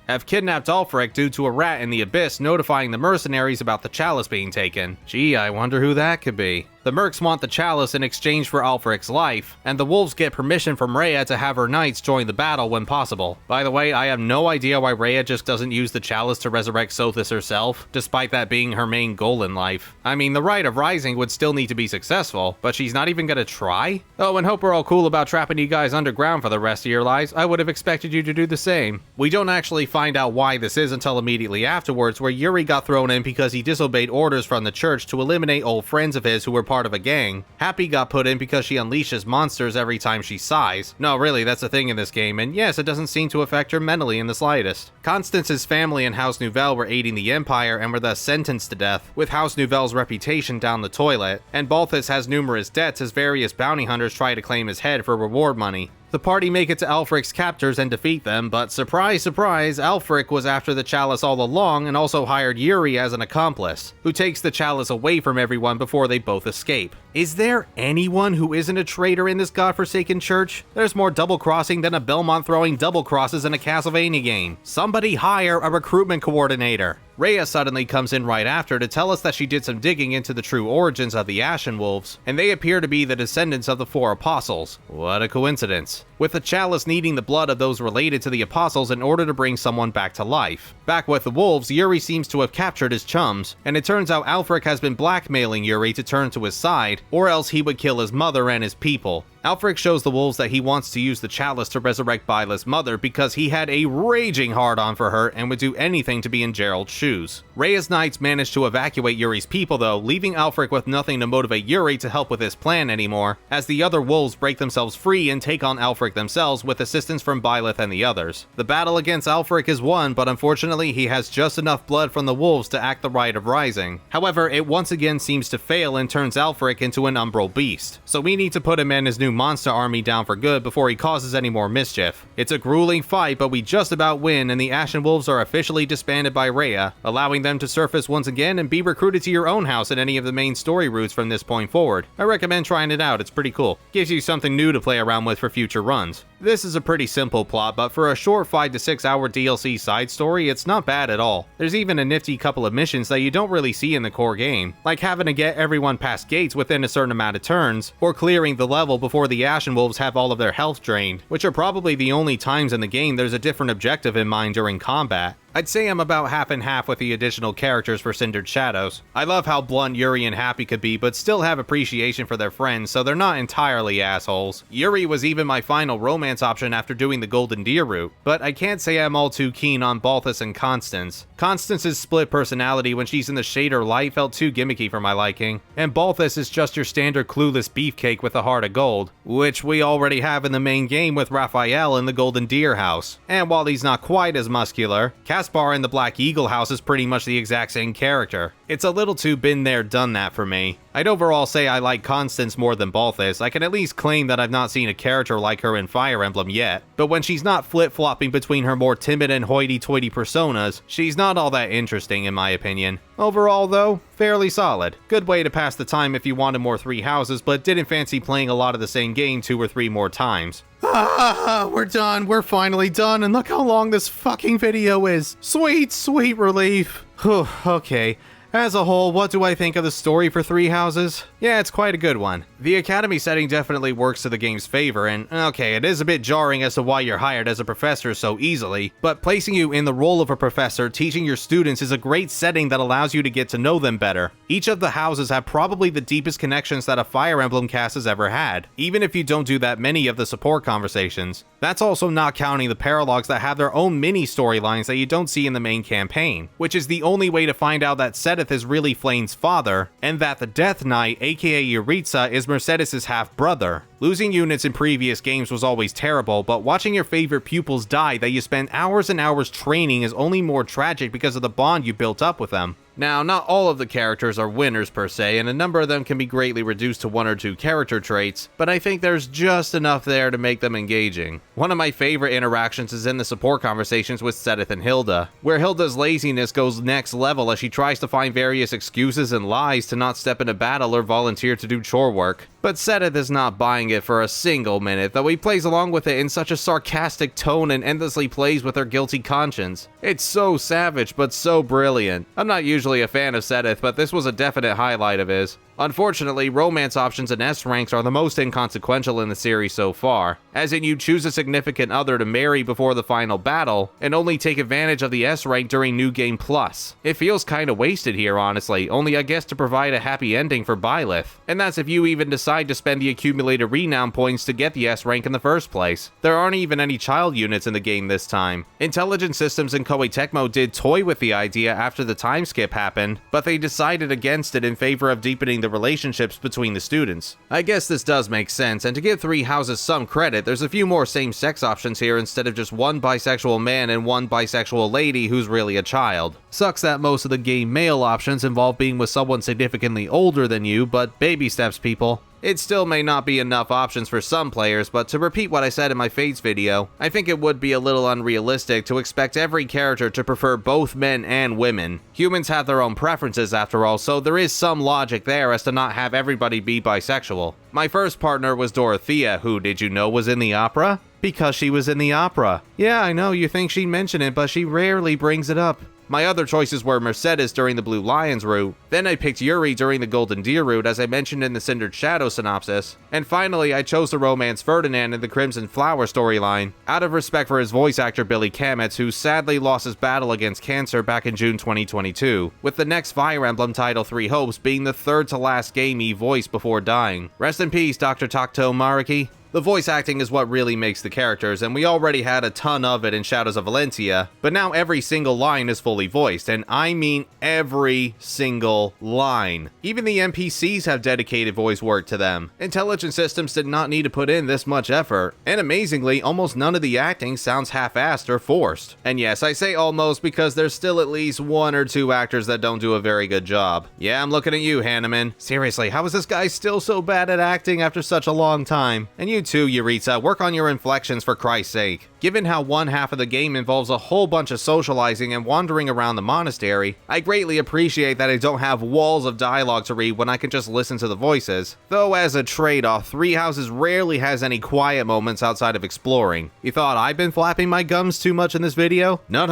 have kidnapped Alfric due to a rat in the Abyss notifying the mercenaries about the Chalice being taken. Gee, I wonder who that could be. The mercs want the Chalice in exchange for Alfric's life, and the wolves get permission from Rhea to have her knights join the battle when possible. By the way, I have no idea why Rhea just doesn't use the Chalice to resurrect Sothis herself, despite that being her main goal in life. I mean, the Rite of Rising would still need to be successful, but she's not even gonna try? Oh, and hope we're all cool about trapping you guys underground for the rest of your lives. I would have expected you to do the same. We don't actually find out why this is until immediately afterwards, where Yuri got thrown in because he disobeyed orders from the church to eliminate old friends of his who were part of a gang. Happy got put in because she unleashes monsters every time she sighs. No, really, that's a thing in this game, and yes, it doesn't seem to affect her mentally in the slightest. Constance's family and House Nouvelle were aiding the Empire and were thus sentenced to death, with House Nouvelle's reputation down the toilet, and Balthus has numerous debts as various bounty hunters try to claim his head for reward money. The party make it to Alfric's captors and defeat them, but surprise, surprise, Alfric was after the Chalice all along and also hired Yuri as an accomplice, who takes the Chalice away from everyone before they both escape. Is there anyone who isn't a traitor in this godforsaken church? There's more double-crossing than a Belmont throwing double crosses in a Castlevania game. Somebody hire a recruitment coordinator. Rhea suddenly comes in right after to tell us that she did some digging into the true origins of the Ashen Wolves, and they appear to be the descendants of the four apostles. What a coincidence. With the Chalice needing the blood of those related to the apostles in order to bring someone back to life. Back with the wolves, Yuri seems to have captured his chums, and it turns out Alfric has been blackmailing Yuri to turn to his side, or else he would kill his mother and his people. Alfric shows the wolves that he wants to use the Chalice to resurrect Byleth's mother because he had a raging hard-on for her and would do anything to be in Gerald's shoes. Rhea's knights manage to evacuate Yuri's people though, leaving Alfric with nothing to motivate Yuri to help with his plan anymore, as the other wolves break themselves free and take on Alfric themselves with assistance from Byleth and the others. The battle against Alfric is won, but unfortunately he has just enough blood from the wolves to act the Rite of Rising. However, it once again seems to fail and turns Alfric into an umbral beast, so we need to put him and his new monster army down for good before he causes any more mischief. It's a grueling fight, but we just about win, and the Ashen Wolves are officially disbanded by Rhea, allowing them to surface once again and be recruited to your own house in any of the main story routes from this point forward. I recommend trying it out, it's pretty cool. Gives you something new to play around with for future runs. This is a pretty simple plot, but for a short 5 to 6 hour DLC side story, it's not bad at all. There's even a nifty couple of missions that you don't really see in the core game, like having to get everyone past gates within a certain amount of turns, or clearing the level before the Ashen Wolves have all of their health drained, which are probably the only times in the game there's a different objective in mind during combat. I'd say I'm about half and half with the additional characters for Cindered Shadows. I love how blunt Yuri and Happy could be, but still have appreciation for their friends, so they're not entirely assholes. Yuri was even my final romance option after doing the Golden Deer route, but I can't say I'm all too keen on Balthus and Constance. Constance's split personality when she's in the shader light felt too gimmicky for my liking, and Balthus is just your standard clueless beefcake with a heart of gold, which we already have in the main game with Raphael in the Golden Deer house. And while he's not quite as muscular, Caspar in the Black Eagle house is pretty much the exact same character. It's a little too been there done that for me. I'd overall say I like Constance more than Balthus. I can at least claim that I've not seen a character like her in Fire Emblem yet, but when she's not flip-flopping between her more timid and hoity-toity personas, she's not all that interesting in my opinion. Overall though, fairly solid. Good way to pass the time if you wanted more Three Houses, but didn't fancy playing a lot of the same game 2 or 3 more times. We're done. We're finally done, and look how long this fucking video is. Sweet, sweet relief. Whew, okay. As a whole, what do I think of the story for Three Houses? Yeah, it's quite a good one. The academy setting definitely works to the game's favor, and okay, it is a bit jarring as to why you're hired as a professor so easily, but placing you in the role of a professor teaching your students is a great setting that allows you to get to know them better. Each of the houses have probably the deepest connections that a Fire Emblem cast has ever had, even if you don't do that many of the support conversations. That's also not counting the paralogs that have their own mini storylines that you don't see in the main campaign, which is the only way to find out that Seteth is really Flame's father, and that the Death Knight, aka Yuritsa, is Mercedes' half-brother. Losing units in previous games was always terrible, but watching your favorite pupils die that you spend hours and hours training is only more tragic because of the bond you built up with them. Now, not all of the characters are winners per se, and a number of them can be greatly reduced to 1 or 2 character traits, but I think there's just enough there to make them engaging. One of my favorite interactions is in the support conversations with Seteth and Hilda, where Hilda's laziness goes next level as she tries to find various excuses and lies to not step into battle or volunteer to do chore work. But Seteth is not buying it for a single minute, though he plays along with it in such a sarcastic tone and endlessly plays with her guilty conscience. It's so savage, but so brilliant. I'm not usually a fan of Seteth, but this was a definite highlight of his. Unfortunately, romance options and S ranks are the most inconsequential in the series so far, as in you choose a significant other to marry before the final battle, and only take advantage of the S rank during New Game Plus. It feels kinda wasted here honestly, only I guess to provide a happy ending for Byleth, and that's if you even decide to spend the accumulated renown points to get the S rank in the first place. There aren't even any child units in the game this time. Intelligent Systems and Koei Tecmo did toy with the idea after the time skip happened, but they decided against it in favor of deepening the relationships between the students. I guess this does make sense, and to give Three Houses some credit, there's a few more same-sex options here instead of just one bisexual man and one bisexual lady who's really a child. Sucks that most of the gay male options involve being with someone significantly older than you, but baby steps, people. It still may not be enough options for some players, but to repeat what I said in my Fates video, I think it would be a little unrealistic to expect every character to prefer both men and women. Humans have their own preferences after all, so there is some logic there as to not have everybody be bisexual. My first partner was Dorothea, who, did you know, was in the opera? Because she was in the opera. Yeah, I know you think she'd mention it, but she rarely brings it up. My other choices were Mercedes during the Blue Lions route, then I picked Yuri during the Golden Deer route as I mentioned in the Cindered Shadow synopsis, and finally I chose to romance Ferdinand in the Crimson Flower storyline, out of respect for his voice actor Billy Kametz, who sadly lost his battle against cancer back in June 2022, with the next Fire Emblem title, Three Hopes, being the third to last game he voiced before dying. Rest in peace, Dr. Takto Mariki. The voice acting is what really makes the characters, and we already had a ton of it in Shadows of Valencia, but now every single line is fully voiced, and I mean every single line. Even the NPCs have dedicated voice work to them. Intelligent Systems did not need to put in this much effort, and amazingly, almost none of the acting sounds half-assed or forced. And yes, I say almost because there's still at least 1 or 2 actors that don't do a very good job. Yeah, I'm looking at you, Hanneman. Seriously, how is this guy still so bad at acting after such a long time? And you too, Yuritsa, work on your inflections for Christ's sake. Given how one half of the game involves a whole bunch of socializing and wandering around the monastery, I greatly appreciate that I don't have walls of dialogue to read when I can just listen to the voices. Though as a trade-off, Three Houses rarely has any quiet moments outside of exploring. You thought I've been flapping my gums too much in this video? No.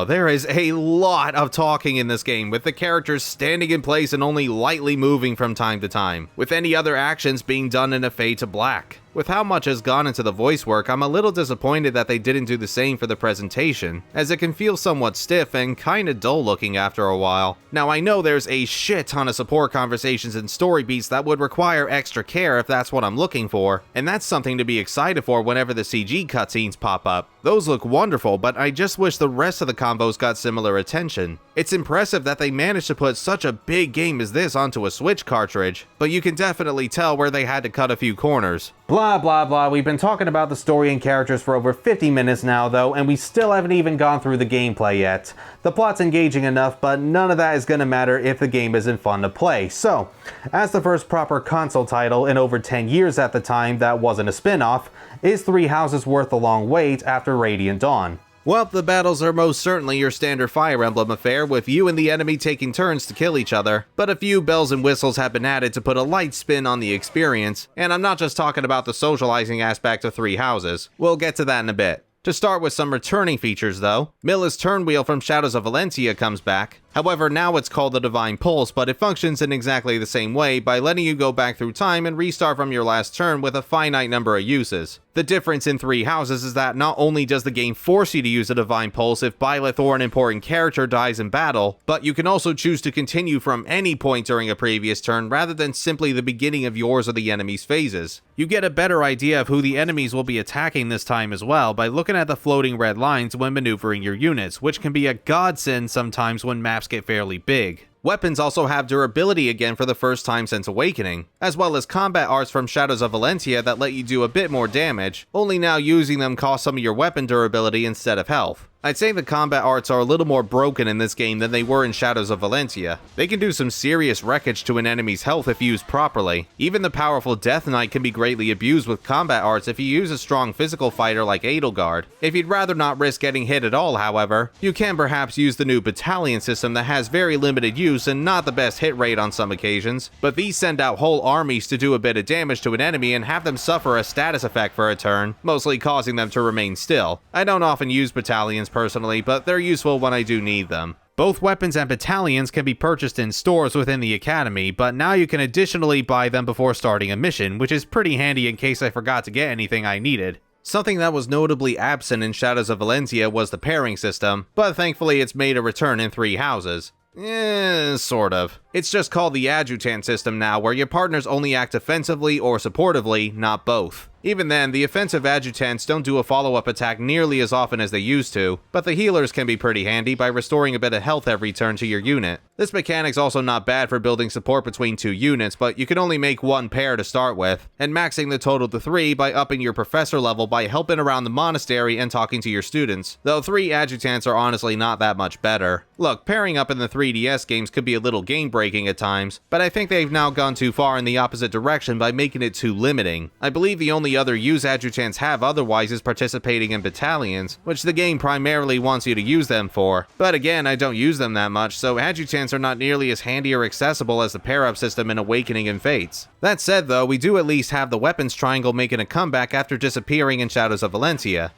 There is a lot of talking in this game, with the characters standing in place and only lightly moving from time to time, with any other actions being done in a fade to black. With how much has gone into the voice work, I'm a little disappointed that they didn't do the same for the presentation, as it can feel somewhat stiff and kinda dull looking after a while. Now I know there's a shit ton of support conversations and story beats that would require extra care if that's what I'm looking for, and that's something to be excited for whenever the CG cutscenes pop up. Those look wonderful, but I just wish the rest of the combos got similar attention. It's impressive that they managed to put such a big game as this onto a Switch cartridge, but you can definitely tell where they had to cut a few corners. Blah blah blah, we've been talking about the story and characters for over 50 minutes now though, and we still haven't even gone through the gameplay yet. The plot's engaging enough, but none of that is gonna matter if the game isn't fun to play. So, as the first proper console title in over 10 years at the time that wasn't a spin-off, is Three Houses worth the long wait after Radiant Dawn? Well, the battles are most certainly your standard Fire Emblem affair, with you and the enemy taking turns to kill each other, but a few bells and whistles have been added to put a light spin on the experience, and I'm not just talking about the socializing aspect of Three Houses. We'll get to that in a bit. To start with some returning features though, Milla's Turnwheel from Shadows of Valentia comes back. However, now it's called the Divine Pulse, but it functions in exactly the same way by letting you go back through time and restart from your last turn with a finite number of uses. The difference in Three Houses is that not only does the game force you to use a Divine Pulse if Byleth or an important character dies in battle, but you can also choose to continue from any point during a previous turn rather than simply the beginning of yours or the enemy's phases. You get a better idea of who the enemies will be attacking this time as well by looking at the floating red lines when maneuvering your units, which can be a godsend sometimes when maps get fairly big. Weapons also have durability again for the first time since Awakening, as well as combat arts from Shadows of Valentia that let you do a bit more damage, only now using them costs some of your weapon durability instead of health. I'd say the combat arts are a little more broken in this game than they were in Shadows of Valentia. They can do some serious wreckage to an enemy's health if used properly. Even the powerful Death Knight can be greatly abused with combat arts if you use a strong physical fighter like Edelgard. If you'd rather not risk getting hit at all, however, you can perhaps use the new battalion system that has very limited use and not the best hit rate on some occasions, but these send out whole armies to do a bit of damage to an enemy and have them suffer a status effect for a turn, mostly causing them to remain still. I don't often use battalions personally, but they're useful when I do need them. Both weapons and battalions can be purchased in stores within the academy, but now you can additionally buy them before starting a mission, which is pretty handy in case I forgot to get anything I needed. Something that was notably absent in Shadows of Valentia was the pairing system, but thankfully it's made a return in Three Houses. Sort of. It's just called the adjutant system now, where your partners only act offensively or supportively, not both. Even then, the offensive adjutants don't do a follow-up attack nearly as often as they used to, but the healers can be pretty handy by restoring a bit of health every turn to your unit. This mechanic's also not bad for building support between two units, but you can only make one pair to start with, and maxing the total to 3 by upping your professor level by helping around the monastery and talking to your students, though 3 adjutants are honestly not that much better. Look, pairing up in the 3DS games could be a little game-breaking at times, but I think they've now gone too far in the opposite direction by making it too limiting. I believe the only other use adjutants have otherwise is participating in battalions, which the game primarily wants you to use them for. But again, I don't use them that much, so adjutants are not nearly as handy or accessible as the pair-up system in Awakening and Fates. That said though, we do at least have the weapons triangle making a comeback after disappearing in Shadows of Valentia.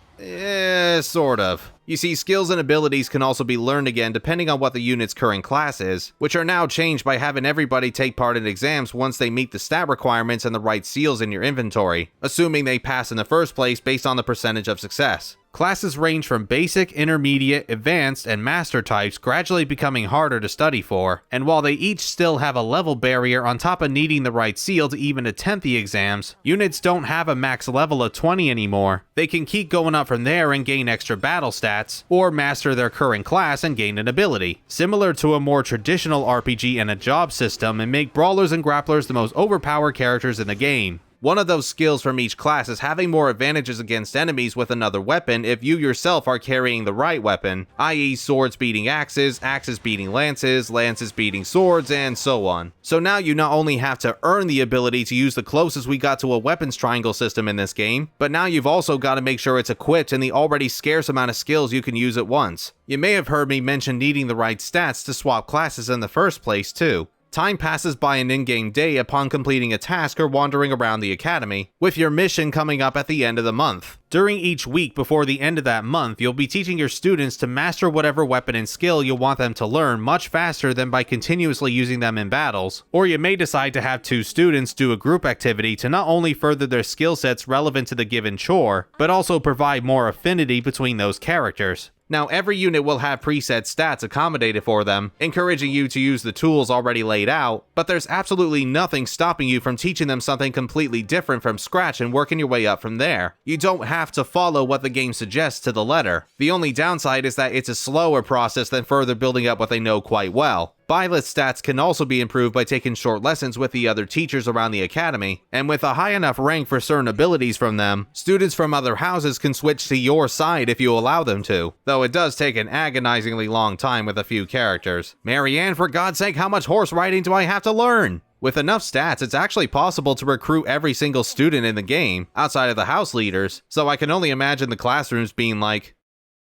Sort of. You see, skills and abilities can also be learned again depending on what the unit's current class is, which are now changed by having everybody take part in exams once they meet the stat requirements and the right seals in your inventory, assuming they pass in the first place based on the percentage of success. Classes range from basic, intermediate, advanced, and master types, gradually becoming harder to study for, and while they each still have a level barrier on top of needing the right seal to even attempt the exams, units don't have a max level of 20 anymore. They can keep going up from there and gain extra battle stats, or master their current class and gain an ability, similar to a more traditional RPG and a job system, and make brawlers and grapplers the most overpowered characters in the game. One of those skills from each class is having more advantages against enemies with another weapon if you yourself are carrying the right weapon, i.e. swords beating axes, axes beating lances, lances beating swords, and so on. So now you not only have to earn the ability to use the closest we got to a weapons triangle system in this game, but now you've also got to make sure it's equipped in the already scarce amount of skills you can use at once. You may have heard me mention needing the right stats to swap classes in the first place too. Time passes by an in-game day upon completing a task or wandering around the academy, with your mission coming up at the end of the month. During each week before the end of that month, you'll be teaching your students to master whatever weapon and skill you want them to learn much faster than by continuously using them in battles. Or you may decide to have 2 students do a group activity to not only further their skill sets relevant to the given chore, but also provide more affinity between those characters. Now, every unit will have preset stats accommodated for them, encouraging you to use the tools already laid out, but there's absolutely nothing stopping you from teaching them something completely different from scratch and working your way up from there. You don't have to follow what the game suggests to the letter. The only downside is that it's a slower process than further building up what they know quite well. Byleth's stats can also be improved by taking short lessons with the other teachers around the academy, and with a high enough rank for certain abilities from them, students from other houses can switch to your side if you allow them to, though it does take an agonizingly long time with a few characters. Marianne, for God's sake, how much horse riding do I have to learn? With enough stats, it's actually possible to recruit every single student in the game, outside of the house leaders, so I can only imagine the classrooms being like,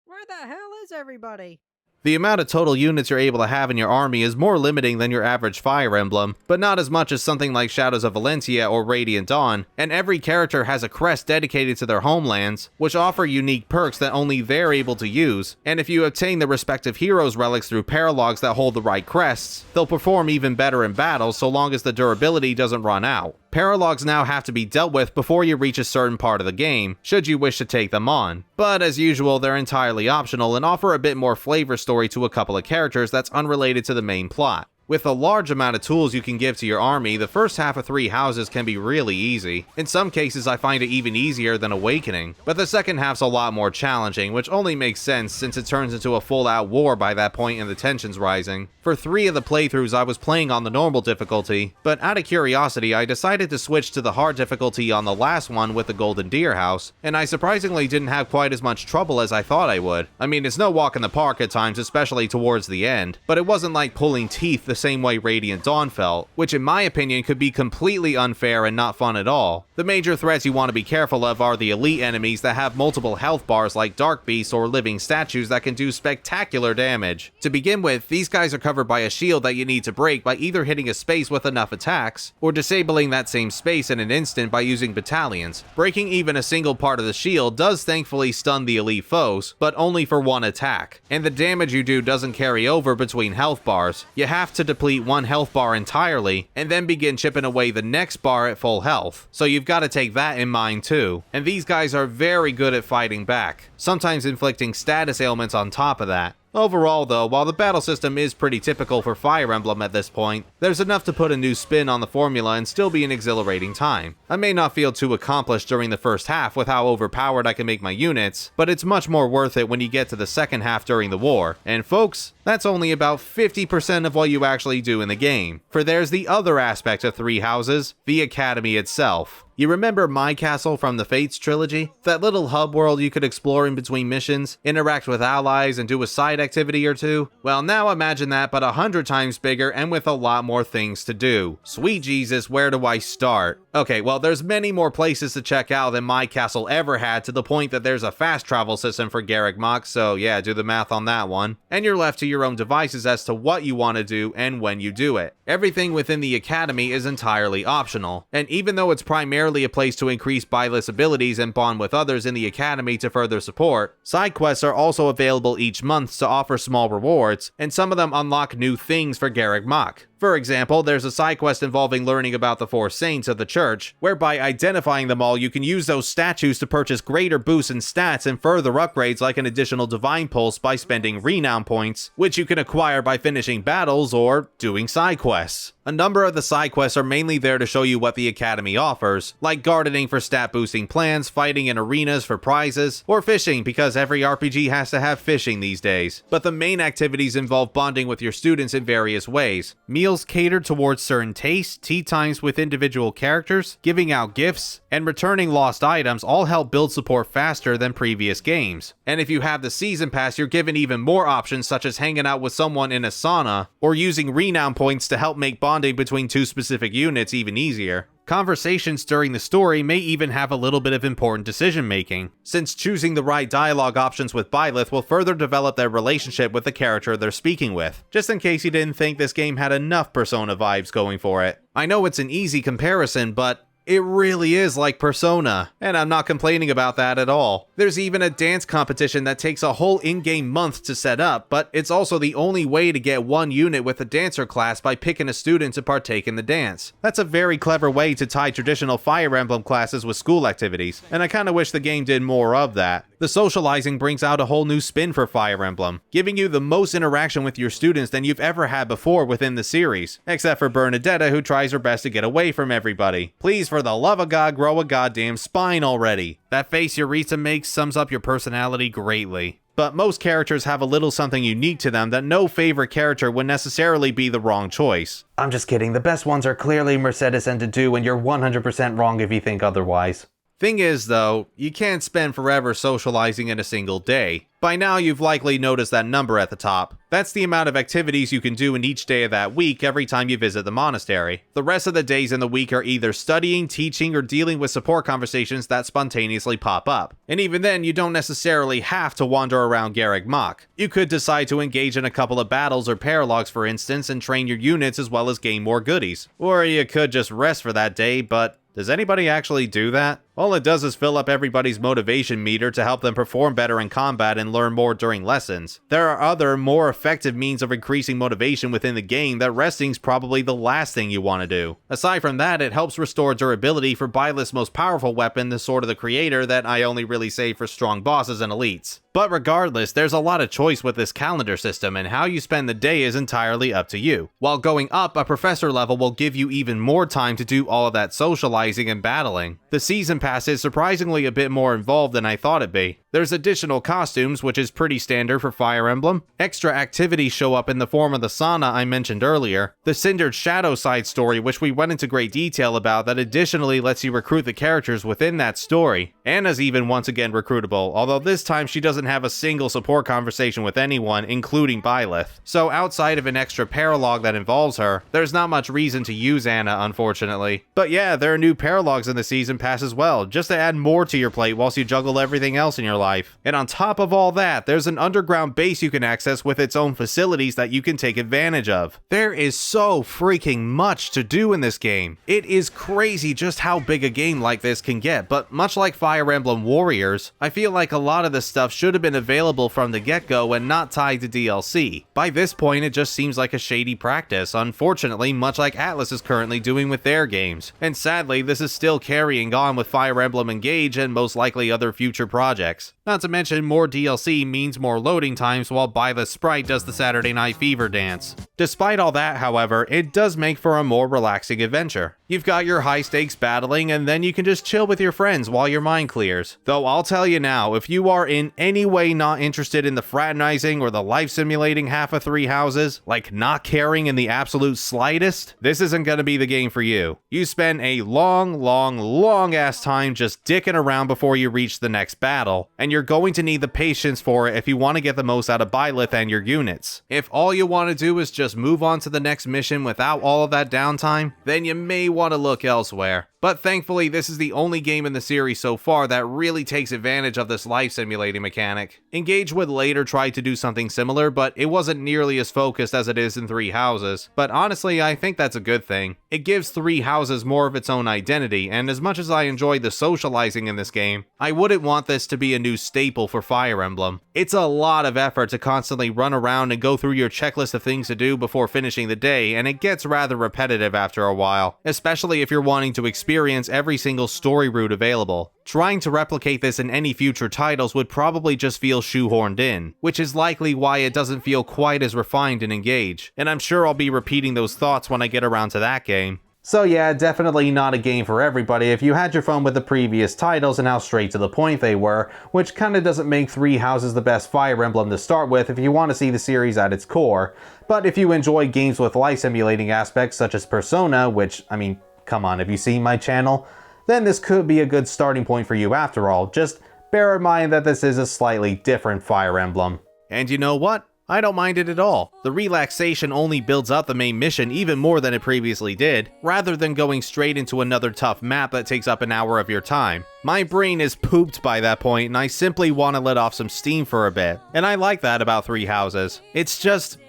"Where the hell is everybody?" The amount of total units you're able to have in your army is more limiting than your average Fire Emblem, but not as much as something like Shadows of Valentia or Radiant Dawn, and every character has a crest dedicated to their homelands, which offer unique perks that only they're able to use, and if you obtain the respective heroes' relics through paralogs that hold the right crests, they'll perform even better in battle so long as the durability doesn't run out. Paralogs now have to be dealt with before you reach a certain part of the game, should you wish to take them on. But as usual, they're entirely optional and offer a bit more flavor story to a couple of characters that's unrelated to the main plot. With a large amount of tools you can give to your army, the first half of 3 houses can be really easy. In some cases I find it even easier than Awakening, but the second half's a lot more challenging, which only makes sense since it turns into a full-out war by that point and the tension's rising. For 3 of the playthroughs I was playing on the normal difficulty, but out of curiosity I decided to switch to the hard difficulty on the last one with the Golden Deer House, and I surprisingly didn't have quite as much trouble as I thought I would. I mean, it's no walk in the park at times, especially towards the end, but it wasn't like pulling teeth the same way Radiant Dawn felt, which in my opinion could be completely unfair and not fun at all. The major threats you want to be careful of are the elite enemies that have multiple health bars like Dark Beasts or living statues that can do spectacular damage. To begin with, these guys are covered by a shield that you need to break by either hitting a space with enough attacks, or disabling that same space in an instant by using battalions. Breaking even a single part of the shield does thankfully stun the elite foes, but only for 1 attack, and the damage you do doesn't carry over between health bars. You have to deplete 1 health bar entirely, and then begin chipping away the next bar at full health, so you've got to take that in mind too. And these guys are very good at fighting back, sometimes inflicting status ailments on top of that. Overall though, while the battle system is pretty typical for Fire Emblem at this point, there's enough to put a new spin on the formula and still be an exhilarating time. I may not feel too accomplished during the first half with how overpowered I can make my units, but it's much more worth it when you get to the second half during the war. And folks, that's only about 50% of what you actually do in the game, for there's the other aspect of 3 houses, the academy itself. You remember My Castle from the Fates trilogy? That little hub world you could explore in between missions, interact with allies, and do a side activity or 2? Well, now imagine that but 100 times bigger and with a lot more things to do. Sweet Jesus, where do I start? Okay, well there's many more places to check out than My Castle ever had, to the point that there's a fast travel system for Garreg Mach, so yeah, do the math on that one. And you're left to your own devices as to what you want to do and when you do it. Everything within the academy is entirely optional, and even though it's primarily a place to increase Byleth's abilities and bond with others in the academy to further support, side quests are also available each month to offer small rewards, and some of them unlock new things for Garreg Mach. For example, there's a side quest involving learning about the 4 saints of the church, where by identifying them all you can use those statues to purchase greater boosts in stats and further upgrades like an additional divine pulse by spending renown points, which you can acquire by finishing battles or doing side quests. A number of the side quests are mainly there to show you what the academy offers, like gardening for stat boosting plans, fighting in arenas for prizes, or fishing because every RPG has to have fishing these days. But the main activities involve bonding with your students in various ways. Meals catered towards certain tastes, tea times with individual characters, giving out gifts, and returning lost items all help build support faster than previous games. And if you have the season pass, you're given even more options such as hanging out with someone in a sauna, or using renown points to help make bonding between 2 specific units even easier. Conversations during the story may even have a little bit of important decision making, since choosing the right dialogue options with Byleth will further develop their relationship with the character they're speaking with, just in case you didn't think this game had enough Persona vibes going for it. I know it's an easy comparison, but it really is like Persona, and I'm not complaining about that at all. There's even a dance competition that takes a whole in-game month to set up, but it's also the only way to get one unit with a dancer class by picking a student to partake in the dance. That's a very clever way to tie traditional Fire Emblem classes with school activities, and I kinda wish the game did more of that. The socializing brings out a whole new spin for Fire Emblem, giving you the most interaction with your students than you've ever had before within the series, except for Bernadetta, who tries her best to get away from everybody. Please, for the love of God, grow a goddamn spine already. That face Eureka makes sums up your personality greatly. But most characters have a little something unique to them that no favorite character would necessarily be the wrong choice. I'm just kidding, the best ones are clearly Mercedes and Dedue, and you're 100% wrong if you think otherwise. Thing is, though, you can't spend forever socializing in a single day. By now, you've likely noticed that number at the top. That's the amount of activities you can do in each day of that week every time you visit the monastery. The rest of the days in the week are either studying, teaching, or dealing with support conversations that spontaneously pop up. And even then, you don't necessarily have to wander around Garreg Mach. You could decide to engage in a couple of battles or paralogs, for instance, and train your units as well as gain more goodies. Or you could just rest for that day, but does anybody actually do that? All it does is fill up everybody's motivation meter to help them perform better in combat and learn more during lessons. There are other, more effective means of increasing motivation within the game that resting's probably the last thing you want to do. Aside from that, it helps restore durability for Byleth's most powerful weapon, the Sword of the Creator, that I only really save for strong bosses and elites. But regardless, there's a lot of choice with this calendar system, and how you spend the day is entirely up to you. While going up, a professor level will give you even more time to do all of that socializing and battling. The season pass is surprisingly a bit more involved than I thought it'd be. There's additional costumes, which is pretty standard for Fire Emblem. Extra activities show up in the form of the sauna I mentioned earlier. The Cindered Shadow side story, which we went into great detail about, that additionally lets you recruit the characters within that story. Anna's even once again recruitable, although this time she doesn't have a single support conversation with anyone, including Byleth. So outside of an extra paralogue that involves her, there's not much reason to use Anna, unfortunately. But yeah, there are new paralogues in the season pass as well, just to add more to your plate whilst you juggle everything else in your life. And on top of all that, there's an underground base you can access with its own facilities that you can take advantage of. There is so freaking much to do in this game. It is crazy just how big a game like this can get, but much like Fire Emblem Warriors, I feel like a lot of this stuff should have been available from the get-go and not tied to DLC. By this point, it just seems like a shady practice, unfortunately, much like Atlas is currently doing with their games. And sadly, this is still carrying on with Fire Emblem Engage and most likely other future projects. Not to mention, more DLC means more loading times while Byleth's sprite does the Saturday Night Fever dance. Despite all that, however, it does make for a more relaxing adventure. You've got your high-stakes battling, and then you can just chill with your friends while your mind clears. Though I'll tell you now, if you are in any way not interested in the fraternizing or the life simulating half of Three Houses, like not caring in the absolute slightest, this isn't gonna be the game for you. You spend a long ass time just dicking around before you reach the next battle, and you're going to need the patience for it if you want to get the most out of Byleth and your units. If all you want to do is just move on to the next mission without all of that downtime, then you may want to look elsewhere. But thankfully, this is the only game in the series so far that really takes advantage of this life simulating mechanic. Engage With later tried to do something similar, but it wasn't nearly as focused as it is in Three Houses. But honestly, I think that's a good thing. It gives Three Houses more of its own identity, and as much as I enjoy the socializing in this game, I wouldn't want this to be a new staple for Fire Emblem. It's a lot of effort to constantly run around and go through your checklist of things to do before finishing the day, and it gets rather repetitive after a while, especially if you're wanting to experience every single story route available. Trying to replicate this in any future titles would probably just feel shoehorned in, which is likely why it doesn't feel quite as refined in Engage, and I'm sure I'll be repeating those thoughts when I get around to that game. So yeah, definitely not a game for everybody if you had your fun with the previous titles and how straight to the point they were, which kinda doesn't make Three Houses the best Fire Emblem to start with if you want to see the series at its core. But if you enjoy games with life simulating aspects such as Persona, which, I mean, come on, have you seen my channel? Then this could be a good starting point for you after all. Just bear in mind that this is a slightly different Fire Emblem. And you know what? I don't mind it at all. The relaxation only builds up the main mission even more than it previously did, rather than going straight into another tough map that takes up an hour of your time. My brain is pooped by that point and I simply want to let off some steam for a bit. And I like that about Three Houses. It's just...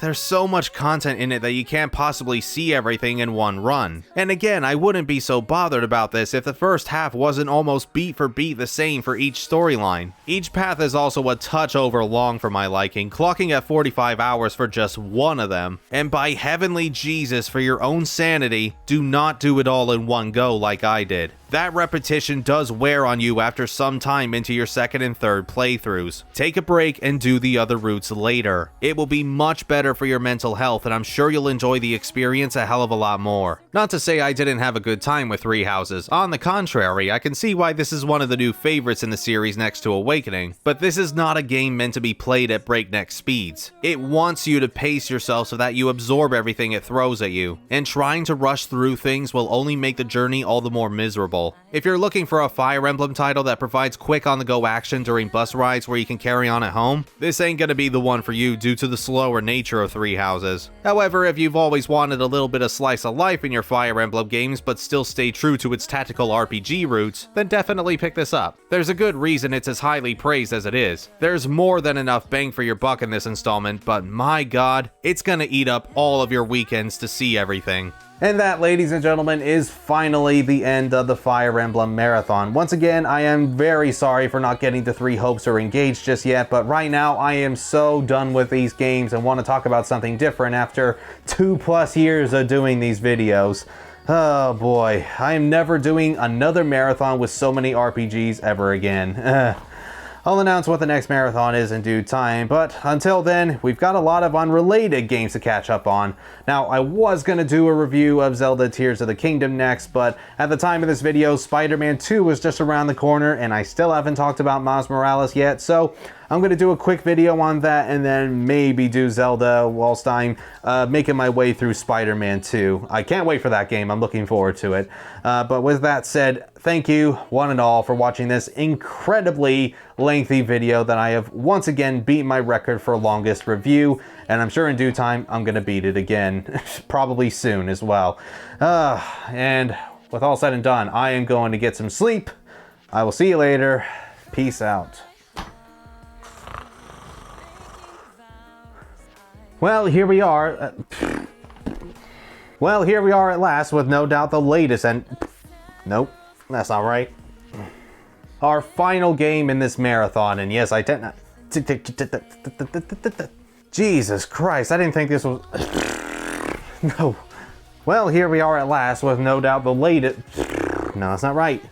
there's so much content in it that you can't possibly see everything in one run. And again, I wouldn't be so bothered about this if the first half wasn't almost beat for beat the same for each storyline. Each path is also a touch over long for my liking, clocking at 45 hours for just one of them. And by heavenly Jesus, for your own sanity, do not do it all in one go like I did. That repetition does wear on you after some time into your second and third playthroughs. Take a break and do the other routes later. It will be much better for your mental health and I'm sure you'll enjoy the experience a hell of a lot more. Not to say I didn't have a good time with Three Houses. On the contrary, I can see why this is one of the new favorites in the series next to Awakening. But this is not a game meant to be played at breakneck speeds. It wants you to pace yourself so that you absorb everything it throws at you. And trying to rush through things will only make the journey all the more miserable. If you're looking for a Fire Emblem title that provides quick on-the-go action during bus rides where you can carry on at home, this ain't gonna be the one for you due to the slower nature of Three Houses. However, if you've always wanted a little bit of slice of life in your Fire Emblem games but still stay true to its tactical RPG roots, then definitely pick this up. There's a good reason it's as highly praised as it is. There's more than enough bang for your buck in this installment, but my god, it's gonna eat up all of your weekends to see everything. And that, ladies and gentlemen, is finally the end of the Fire Emblem Marathon. Once again, I am very sorry for not getting to 3 Hopes or Engaged just yet, but right now I am so done with these games and want to talk about something different after 2+ years of doing these videos. Oh boy, I am never doing another marathon with so many RPGs ever again. I'll announce what the next marathon is in due time, but until then, we've got a lot of unrelated games to catch up on. Now, I was going to do a review of Zelda Tears of the Kingdom next, but at the time of this video, Spider-Man 2 was just around the corner, and I still haven't talked about Miles Morales yet, so I'm going to do a quick video on that and then maybe do Zelda whilst I'm making my way through Spider-Man 2. I can't wait for that game. I'm looking forward to it. But with that said, thank you one and all for watching this incredibly lengthy video that I have once again beaten my record for longest review. And I'm sure in due time, I'm going to beat it again. Probably soon as well. And with all said and done, I am going to get some sleep. I will see you later. Peace out. Well, here we are. Well, here we are at last with no doubt the latest and... Nope, that's not right. Our final game in this marathon, and yes, I did not... Jesus Christ, I didn't think this was... No. Well, here we are at last with no doubt the latest... No, that's not right.